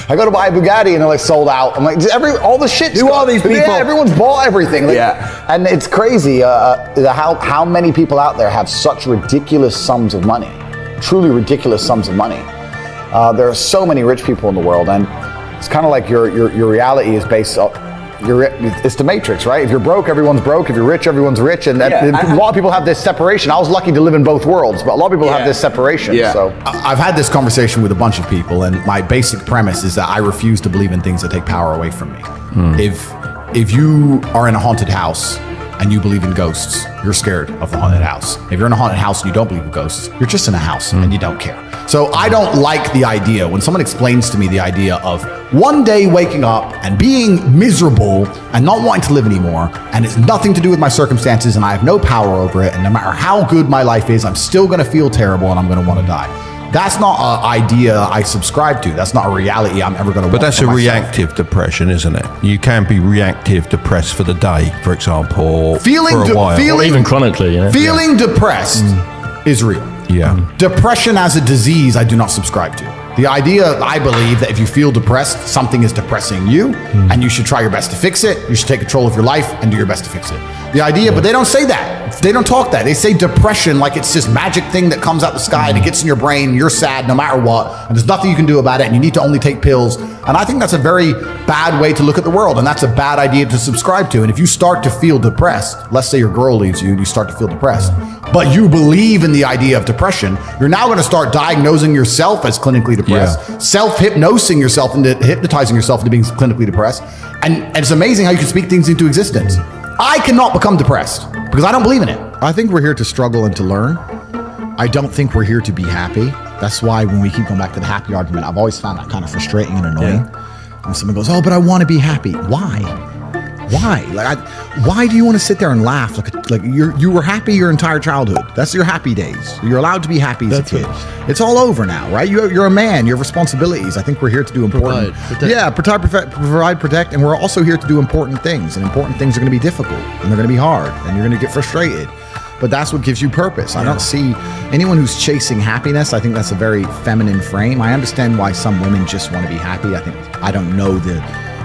I go to buy a Bugatti and they're like, sold out. I'm like, all the shit. Who are these people? Yeah, everyone's bought everything. Like, and it's crazy how many people out there have such ridiculous sums of money, truly ridiculous sums of money. There are so many rich people in the world, and it's kind of like your reality is based on, it's the Matrix, right? If you're broke, everyone's broke. If you're rich, everyone's rich. And a lot of people have this separation. I was lucky to live in both worlds, but a lot of people have this separation. Yeah. So I've had this conversation with a bunch of people, and my basic premise is that I refuse to believe in things that take power away from me. If you are in a haunted house and you believe in ghosts, you're scared of the haunted house. If you're in a haunted house and you don't believe in ghosts, you're just in a house and you don't care. So I don't like the idea when someone explains to me the idea of one day waking up and being miserable and not wanting to live anymore, and it's nothing to do with my circumstances and I have no power over it, and no matter how good my life is, I'm still gonna feel terrible and I'm gonna wanna die. That's not an idea I subscribe to. That's not a reality I'm ever gonna want. But that's for a myself. reactive depression, isn't it? You can be reactive depressed for the day, for example, or Feeling for a while. Or even chronically, you know? Feeling depressed is real. Yeah. Depression as a disease, I do not subscribe to. The idea, I believe, that if you feel depressed, something is depressing you, and you should try your best to fix it. You should take control of your life and do your best to fix it. The idea, but they don't say that. They don't talk that. They say depression like it's this magic thing that comes out the sky and it gets in your brain, and you're sad no matter what, and there's nothing you can do about it, and you need to only take pills. And I think that's a very bad way to look at the world, and that's a bad idea to subscribe to. And if you start to feel depressed, let's say your girl leaves you and you start to feel depressed, but you believe in the idea of depression, you're now going to start diagnosing yourself as clinically depressed, self-hypnosing yourself into hypnotizing yourself into being clinically depressed. And it's amazing how you can speak things into existence. I cannot become depressed because I don't believe in it. I think we're here to struggle and to learn. I don't think we're here to be happy. That's why when we keep going back to the happy argument, I've always found that kind of frustrating and annoying. When someone goes, oh, but I want to be happy. Why? Why? Why do you want to sit there and laugh like you were happy your entire childhood? That's your happy days. You're allowed to be happy as a kid. It's all over now, right? You're a man. You have responsibilities. I think we're here to do important. Provide, protect, and we're also here to do important things. And important things are going to be difficult, and they're going to be hard, and you're going to get frustrated. But that's what gives you purpose. I don't see anyone who's chasing happiness. I think that's a very feminine frame. I understand why some women just want to be happy. I don't know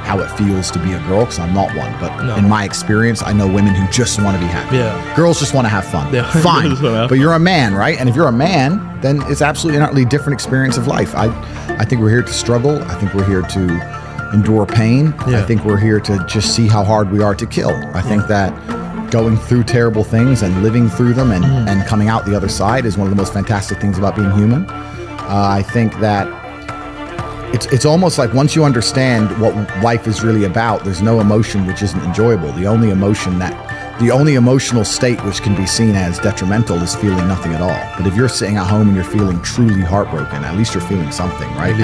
how it feels to be a girl because I'm not one. But in my experience, I know women who just want to be happy. Yeah. Girls just want to have fun. Yeah. Fine. But you're a man, right? And if you're a man, then it's absolutely an utterly different experience of life. I think we're here to struggle. I think we're here to endure pain. Yeah. I think we're here to just see how hard we are to kill. I think that going through terrible things and living through them and coming out the other side is one of the most fantastic things about being human. I think that it's almost like once you understand what life is really about, there's no emotion which isn't enjoyable. The only emotional state which can be seen as detrimental is feeling nothing at all. But if you're sitting at home and you're feeling truly heartbroken, at least you're feeling something, right?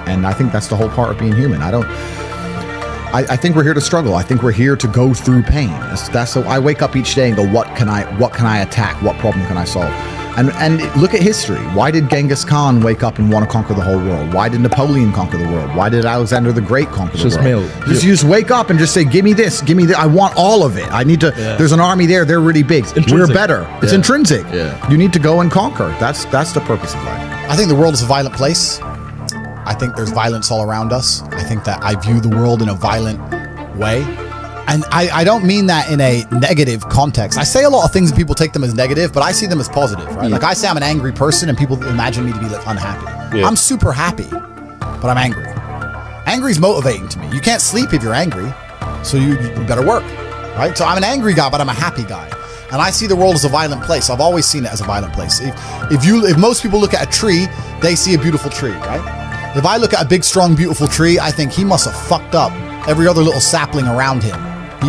And I think that's the whole part of being human. I think we're here to struggle. I think we're here to go through pain. That's so I wake up each day and go, what can I attack? What problem can I solve? And look at history. Why did Genghis Khan wake up and want to conquer the whole world? Why did Napoleon conquer the world? Why did Alexander the Great conquer the world? You just wake up and just say, give me this, give me that. I want all of it. I need to, there's an army there, they're really big. We're better. It's intrinsic. Yeah. You need to go and conquer. That's the purpose of life. I think the world is a violent place. I think there's violence all around us. I think that I view the world in a violent way. And I don't mean that in a negative context. I say a lot of things and people take them as negative, but I see them as positive, right? Like I say I'm an angry person and people imagine me to be like unhappy. Yeah. I'm super happy, but I'm angry. Angry is motivating to me. You can't sleep if you're angry, so you better work, right? So I'm an angry guy, but I'm a happy guy. And I see the world as a violent place. I've always seen it as a violent place. If most people look at a tree, they see a beautiful tree, right? If I look at a big, strong, beautiful tree, I think he must have fucked up every other little sapling around him.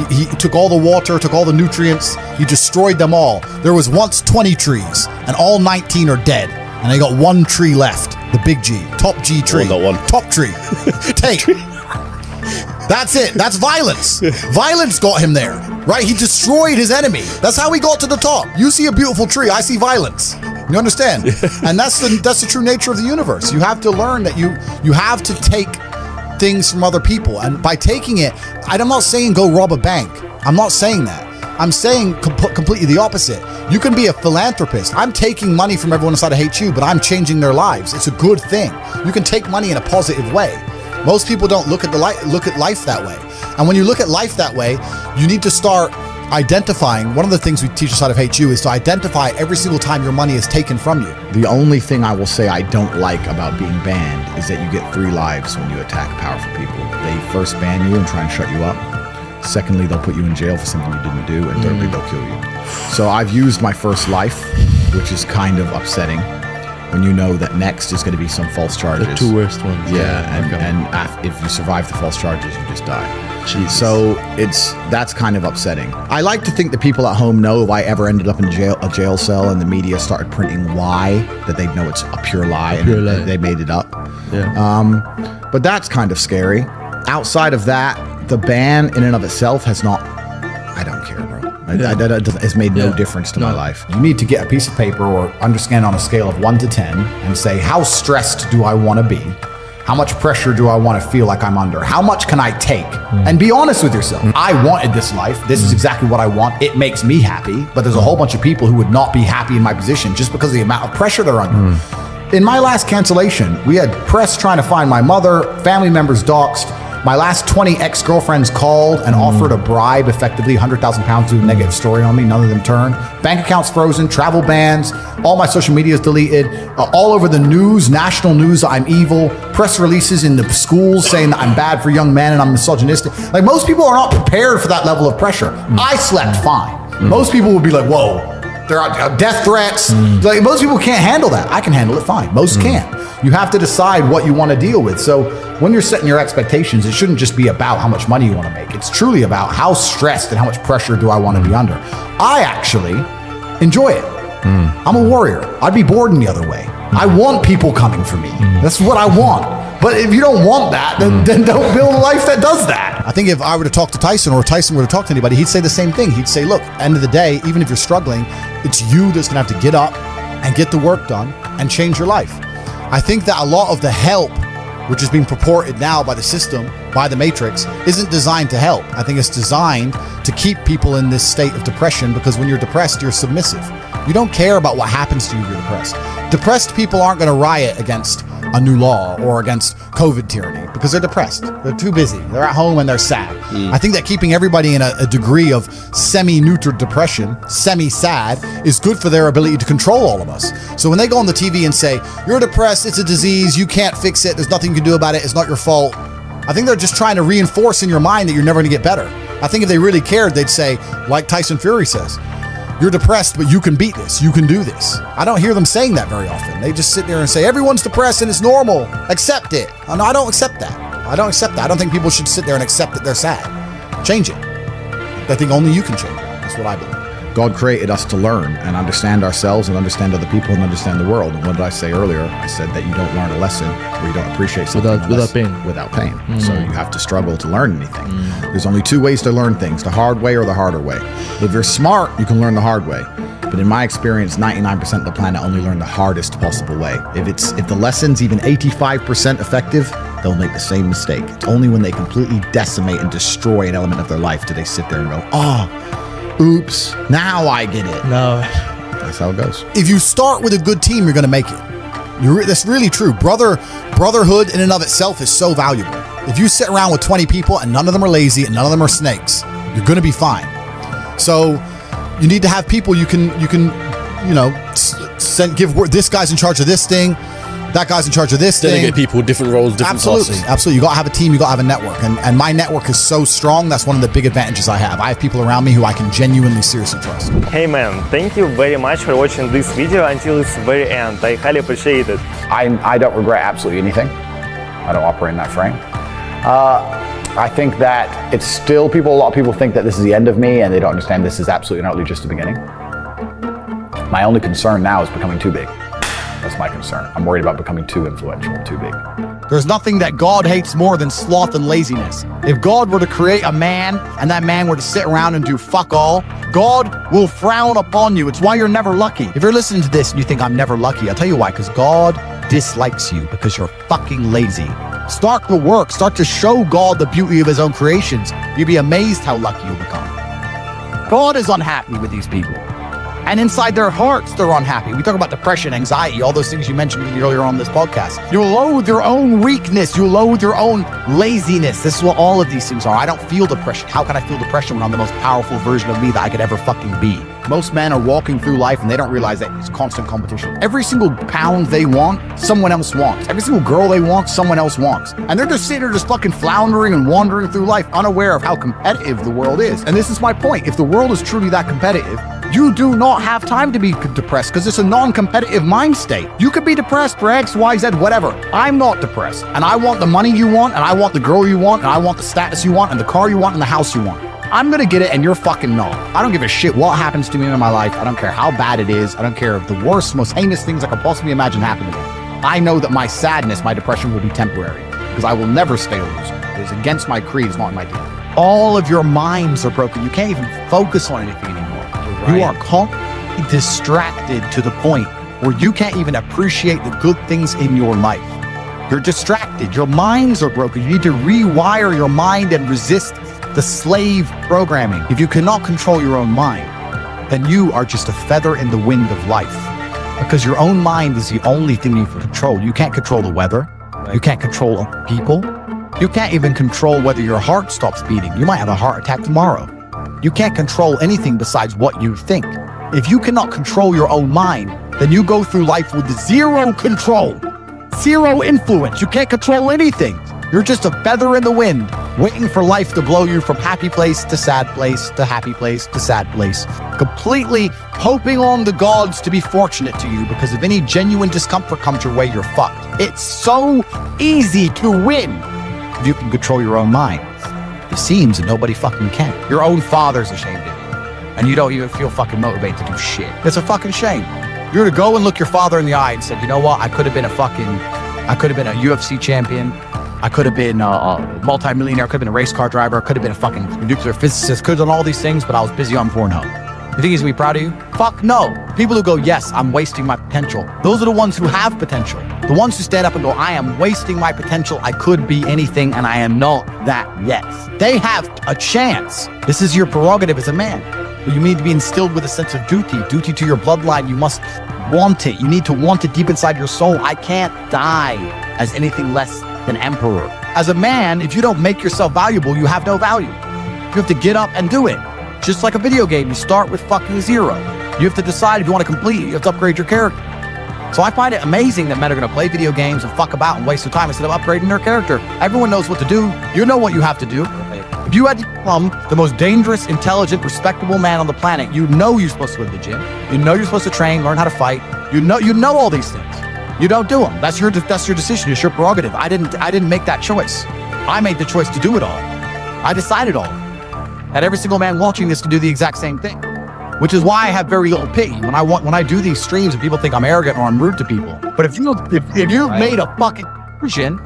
He took all the water, took all the nutrients, he destroyed them all. There was once 20 trees, and all 19 are dead. And I got one tree left, the big G, top G tree. Not one. Top tree. Tate. That's it. That's violence. Violence got him there, right? He destroyed his enemy. That's how he got to the top. You see a beautiful tree, I see violence. You understand? And that's the true nature of the universe. You have to learn that you have to take things from other people, and by taking it, I'm not saying go rob a bank. I'm not saying that. I'm saying completely the opposite. You can be a philanthropist. I'm taking money from everyone inside of Hate You, but I'm changing their lives. It's a good thing. You can take money in a positive way. Most people don't look at life that way. And when you look at life that way, you need to start identifying. One of the things we teach inside of Hate You is to identify every single time your money is taken from you. The only thing I will say I don't like about being banned is that you get 3 lives when you attack powerful people. They first ban you and try and shut you up. Secondly, they'll put you in jail for something you didn't do. And thirdly, they'll kill you. So I've used my first life, which is kind of upsetting when you know that next is going to be some false charges. The 2 worst ones. And if you survive the false charges, you just die. Jesus. So that's kind of upsetting. I like to think that people at home know if I ever ended up in a jail cell and the media started printing why, that they know it's a pure lie and they made it up. Yeah. But that's kind of scary. Outside of that, the ban in and of itself has not, I don't care, bro. It's made no difference to my life. You need to get a piece of paper or understand on a scale of 1 to 10 and say, how stressed do I want to be? How much pressure do I want to feel like I'm under? How much can I take? And be honest with yourself. I wanted this life. This is exactly what I want. It makes me happy. But there's a whole bunch of people who would not be happy in my position just because of the amount of pressure they're under. In my last cancellation, we had press trying to find my mother, family members doxxed. My last 20 ex-girlfriends called and offered a bribe, effectively 100,000 pounds to do a negative story on me. None of them turned. Bank accounts frozen, travel bans, all my social media is deleted, all over the news, national news, I'm evil, press releases in the schools saying that I'm bad for young men and I'm misogynistic. Like, most people are not prepared for that level of pressure. I slept fine. Most people would be like, whoa, there are death threats. Like, most people can't handle that. I can handle it fine. Most can't. You have to decide what you want to deal with. So when you're setting your expectations, it shouldn't just be about how much money you want to make. It's truly about how stressed and how much pressure do I want to be under. I actually enjoy it. I'm a warrior. I'd be bored in the other way. I want people coming for me. That's what I want. But if you don't want that, then don't build a life that does that. I think if I were to talk to Tyson or Tyson were to talk to anybody, he'd say the same thing. He'd say, look, end of the day, even if you're struggling, it's you that's going to have to get up and get the work done and change your life. I think that a lot of the help, which is being purported now by the system, by the Matrix, isn't designed to help. I think it's designed to keep people in this state of depression, because when you're depressed, you're submissive. You don't care about what happens to you if you're depressed. Depressed people aren't going to riot against a new law or against COVID tyranny because they're depressed. They're too busy. They're at home and they're sad. I think that keeping everybody in a degree of semi-neutered depression, semi-sad, is good for their ability to control all of us. So when they go on the TV and say, you're depressed, it's a disease, you can't fix it, there's nothing you can do about it, it's not your fault, I think they're just trying to reinforce in your mind that you're never going to get better. I think if they really cared, they'd say, like Tyson Fury says, you're depressed, but you can beat this. You can do this. I don't hear them saying that very often. They just sit there and say, everyone's depressed and it's normal. Accept it. No, I don't accept that. I don't accept that. I don't think people should sit there and accept that they're sad. Change it. I think only you can change it. That's what I believe. God created us to learn and understand ourselves and understand other people and understand the world. And what did I say earlier? I said that you don't learn a lesson or you don't appreciate something without pain. Without pain. So you have to struggle to learn anything. There's only 2 ways to learn things, the hard way or the harder way. If you're smart, you can learn the hard way. But in my experience, 99% of the planet only learn the hardest possible way. If the lesson's even 85% effective, they'll make the same mistake. It's only when they completely decimate and destroy an element of their life do they sit there and go, oops, now I get it. No. That's how it goes. If you start with a good team, you're going to make it. That's really true. Brotherhood in and of itself is so valuable. If you sit around with 20 people and none of them are lazy and none of them are snakes, you're going to be fine. So you need to have people you can give this guy's in charge of this thing, that guy's in charge of this thing. Delegate people, different roles, different tasks. Absolutely. You got to have a team, you got to have a network. And my network is so strong, that's one of the big advantages I have. I have people around me who I can genuinely, seriously trust. Hey man, thank you very much for watching this video until its very end. I highly appreciate it. I don't regret absolutely anything. I don't operate in that frame. I think that it's still a lot of people think that this is the end of me and they don't understand this is absolutely and utterly just the beginning. My only concern now is becoming too big. That's my concern. I'm worried about becoming too influential, too big. There's nothing that God hates more than sloth and laziness. If God were to create a man and that man were to sit around and do fuck all, God will frown upon you. It's why you're never lucky. If you're listening to this and you think I'm never lucky, I'll tell you why, because God dislikes you because you're fucking lazy. Start the work. Start to show God the beauty of his own creations. You'll be amazed how lucky you'll become. God is unhappy with these people. And inside their hearts, they're unhappy. We talk about depression, anxiety, all those things you mentioned earlier on this podcast. You loathe your own weakness. You loathe your own laziness. This is what all of these things are. I don't feel depression. How can I feel depression when I'm the most powerful version of me that I could ever fucking be? Most men are walking through life and they don't realize that it's constant competition. Every single pound they want, someone else wants. Every single girl they want, someone else wants. And they're just sitting there just fucking floundering and wandering through life, unaware of how competitive the world is. And this is my point. If the world is truly that competitive, you do not have time to be depressed because it's a non-competitive mind state. You could be depressed for X, Y, Z, whatever. I'm not depressed. And I want the money you want, and I want the girl you want, and I want the status you want, and the car you want, and the house you want. I'm gonna get it and you're fucking not. I don't give a shit what happens to me in my life. I don't care how bad it is. I don't care if the worst, most heinous things I could possibly imagine happen to me. I know that my sadness, my depression will be temporary because I will never stay a loser. It's against my creed, it's not in my DNA. All of your minds are broken. You can't even focus on anything anymore. You are constantly distracted to the point where you can't even appreciate the good things in your life. You're distracted. Your minds are broken. You need to rewire your mind and resist the slave programming. If you cannot control your own mind, then you are just a feather in the wind of life. Because your own mind is the only thing you can control. You can't control the weather. You can't control people. You can't even control whether your heart stops beating. You might have a heart attack tomorrow. You can't control anything besides what you think. If you cannot control your own mind, then you go through life with zero control, zero influence. You can't control anything. You're just a feather in the wind, waiting for life to blow you from happy place to sad place to happy place to sad place, completely hoping on the gods to be fortunate to you because if any genuine discomfort comes your way, you're fucked. It's so easy to win if you can control your own mind. It seems that nobody fucking can. Your own father's ashamed of you, and you don't even feel fucking motivated to do shit. It's a fucking shame. You're to go and look your father in the eye and say, you know what? I could have been a UFC champion. I could have been a multi-millionaire. I could have been a race car driver. I could have been a fucking nuclear physicist. Could have done all these things, but I was busy on Pornhub. You think he's gonna be proud of you? Fuck no. People who go, yes, I'm wasting my potential. Those are the ones who have potential. The ones who stand up and go, I am wasting my potential. I could be anything and I am not that yet. They have a chance. This is your prerogative as a man. You need to be instilled with a sense of duty to your bloodline. You must want it. You need to want it deep inside your soul. I can't die as anything less than emperor. As a man, if you don't make yourself valuable, you have no value. You have to get up and do it. Just like a video game, you start with fucking zero. You have to decide if you want to complete it. You have to upgrade your character. So I find it amazing that men are going to play video games and fuck about and waste their time instead of upgrading their character. Everyone knows what to do. You know what you have to do. If you had to become the most dangerous, intelligent, respectable man on the planet, you know you're supposed to go to the gym. You know you're supposed to train, learn how to fight. You know all these things. You don't do them. That's your decision. It's your prerogative. I didn't make that choice. I made the choice to do it all. I decided all. And every single man watching this can do the exact same thing, which is why I have very little pity when I do these streams and people think I'm arrogant or I'm rude to people. But if you've made a fucking decision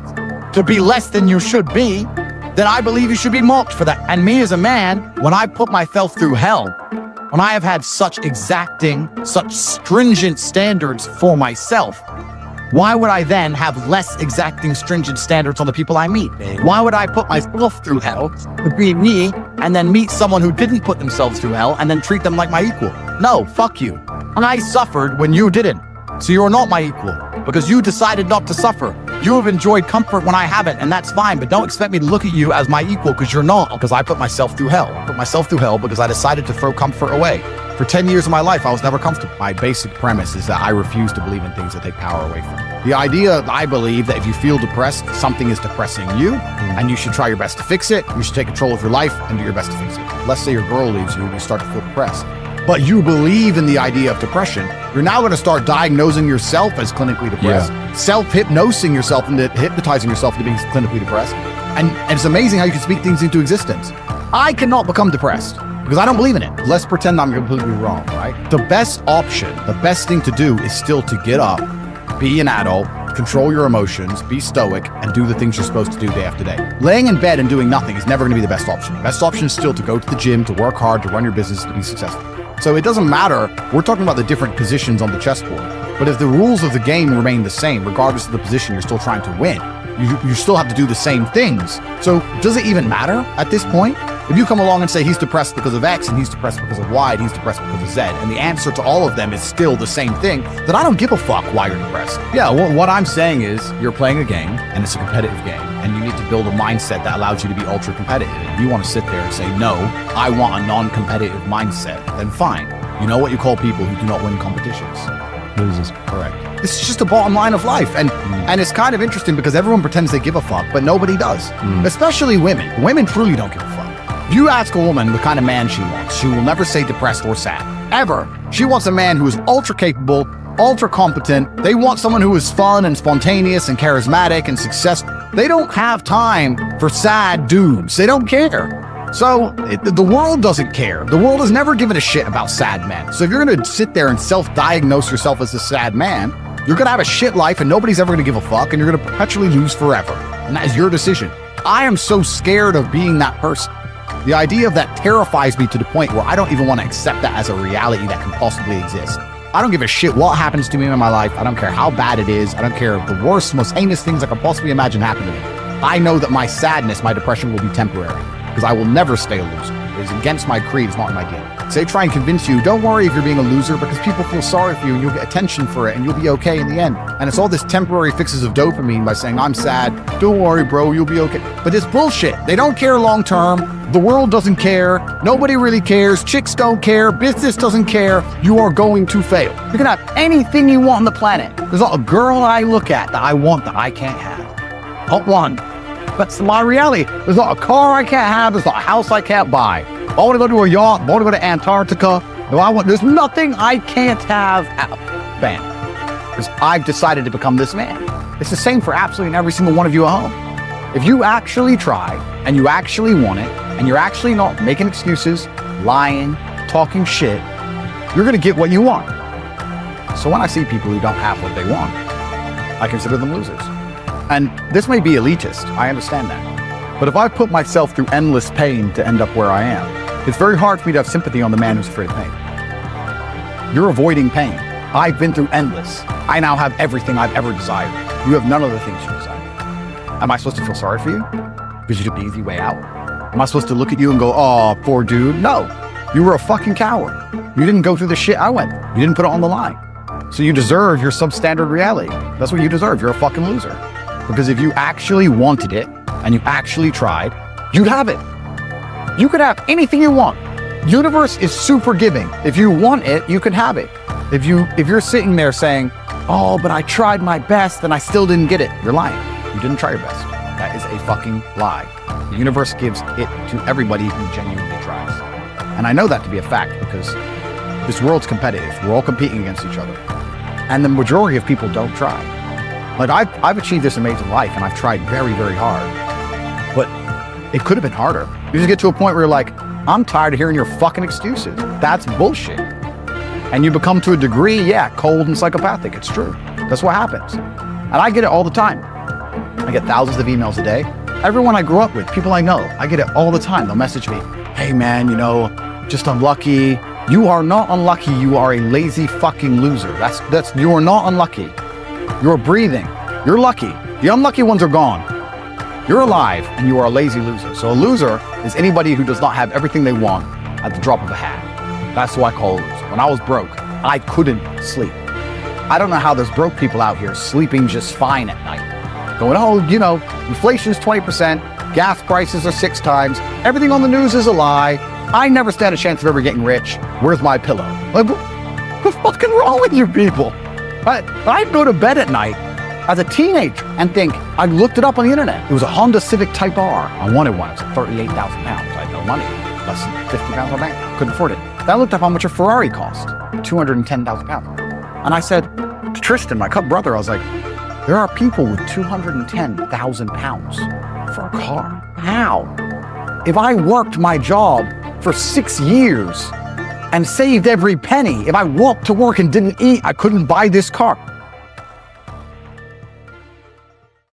to be less than you should be, then I believe you should be mocked for that. And me as a man, when I put myself through hell, when I have had such exacting, such stringent standards for myself, why would I then have less exacting, stringent standards on the people I meet? Why would I put myself through hell to be me and then meet someone who didn't put themselves through hell and then treat them like my equal? No, fuck you. I suffered when you didn't. So you're not my equal because you decided not to suffer. You have enjoyed comfort when I haven't, and that's fine, but don't expect me to look at you as my equal because you're not, because I put myself through hell. I put myself through hell because I decided to throw comfort away. For 10 years of my life, I was never comfortable. My basic premise is that I refuse to believe in things that take power away from me. The idea, I believe, that if you feel depressed, something is depressing you, and you should try your best to fix it. You should take control of your life and do your best to fix it. Let's say your girl leaves you and you start to feel depressed. But you believe in the idea of depression. You're now going to start diagnosing yourself as clinically depressed, self-hypnosing yourself into hypnotizing yourself into being clinically depressed. And it's amazing how you can speak things into existence. I cannot become depressed because I don't believe in it. Let's pretend I'm completely wrong, right? The best option, the best thing to do is still to get up, be an adult, control your emotions, be stoic, and do the things you're supposed to do day after day. Laying in bed and doing nothing is never going to be the best option. The best option is still to go to the gym, to work hard, to run your business, to be successful. So it doesn't matter. We're talking about the different positions on the chessboard. But if the rules of the game remain the same, regardless of the position you're still trying to win, you still have to do the same things. So does it even matter at this point? If you come along and say he's depressed because of X and he's depressed because of Y and he's depressed because of Z, and the answer to all of them is still the same thing, then I don't give a fuck why you're depressed. Yeah, well, what I'm saying is you're playing a game and it's a competitive game, and you need to build a mindset that allows you to be ultra competitive. If you want to sit there and say, no, I want a non-competitive mindset, then fine. You know what you call people who do not win competitions? Losers. Correct. It's just a bottom line of life. And it's kind of interesting because everyone pretends they give a fuck, but nobody does. Especially women. Women truly don't give a fuck. If you ask a woman the kind of man she wants, she will never say depressed or sad. Ever. She wants a man who is ultra capable, ultra competent. They want someone who is fun and spontaneous and charismatic and successful. They don't have time for sad dudes. They don't care. So the world doesn't care. The world has never given a shit about sad men. So if you're going to sit there and self-diagnose yourself as a sad man, you're going to have a shit life and nobody's ever going to give a fuck, and you're going to perpetually lose forever. And that is your decision. I am so scared of being that person. The idea of that terrifies me to the point where I don't even want to accept that as a reality that can possibly exist. I don't give a shit what happens to me in my life. I don't care how bad it is. I don't care if the worst, most heinous things I could possibly imagine happen to me. I know that my sadness, my depression will be temporary, because I will never stay a loser. It is against my creed. It's not in my DNA. So they try and convince you, don't worry if you're being a loser, because people feel sorry for you and you'll get attention for it and you'll be okay in the end. And it's all this temporary fixes of dopamine by saying, I'm sad. Don't worry, bro, you'll be okay. But it's bullshit. They don't care long term. The world doesn't care. Nobody really cares. Chicks don't care. Business doesn't care. You are going to fail. You can have anything you want on the planet. There's not a girl I look at that I want that I can't have. Not one. That's my reality. There's not a car I can't have. There's not a house I can't buy. I want to go to a yacht. I want to go to Antarctica. There's nothing I can't have. Bam. Because I've decided to become this man. It's the same for absolutely every single one of you at home. If you actually try and you actually want it and you're actually not making excuses, lying, talking shit, you're going to get what you want. So when I see people who don't have what they want, I consider them losers. And this may be elitist, I understand that. But if I put myself through endless pain to end up where I am, it's very hard for me to have sympathy on the man who's afraid of pain. You're avoiding pain. I've been through endless. I now have everything I've ever desired. You have none of the things you desire. Am I supposed to feel sorry for you? Because you took the easy way out? Am I supposed to look at you and go, oh, poor dude? No, you were a fucking coward. You didn't go through the shit I went through. You didn't put it on the line. So you deserve your substandard reality. That's what you deserve. You're a fucking loser. Because if you actually wanted it and you actually tried, you'd have it. You could have anything you want. Universe is super giving. If you want it, you can have it. If you're sitting there saying, oh, but I tried my best and I still didn't get it, you're lying. You didn't try your best. That is a fucking lie. The universe gives it to everybody who genuinely tries. And I know that to be a fact because this world's competitive. We're all competing against each other. And the majority of people don't try. Like I've achieved this amazing life and I've tried very, very hard. But it could have been harder. You just get to a point where you're like, I'm tired of hearing your fucking excuses. That's bullshit. And you become to a degree, yeah, cold and psychopathic. It's true. That's what happens. And I get it all the time. I get thousands of emails a day. Everyone I grew up with, people I know, I get it all the time. They'll message me, hey man, just unlucky. You are not unlucky. You are a lazy fucking loser. You are not unlucky. You're breathing. You're lucky. The unlucky ones are gone. You're alive and you are a lazy loser. So a loser is anybody who does not have everything they want at the drop of a hat. That's who I call a loser. When I was broke, I couldn't sleep. I don't know how there's broke people out here sleeping just fine at night. Going, inflation's 20%, gas prices are 6 times, everything on the news is a lie. I never stand a chance of ever getting rich. Where's my pillow? Like, what's fucking wrong with you people? I'd go to bed at night as a teenager and think, I looked it up on the internet. It was a Honda Civic Type R. I wanted one. It was 38,000 pounds. I had no money. Less than 50 pounds on my bank. Couldn't afford it. Then I looked up how much a Ferrari cost. 210,000 pounds. And I said to Tristan, my brother, I was like, there are people with 210,000 pounds for a car. How? If I worked my job for 6 years and saved every penny, if I walked to work and didn't eat, I couldn't buy this car.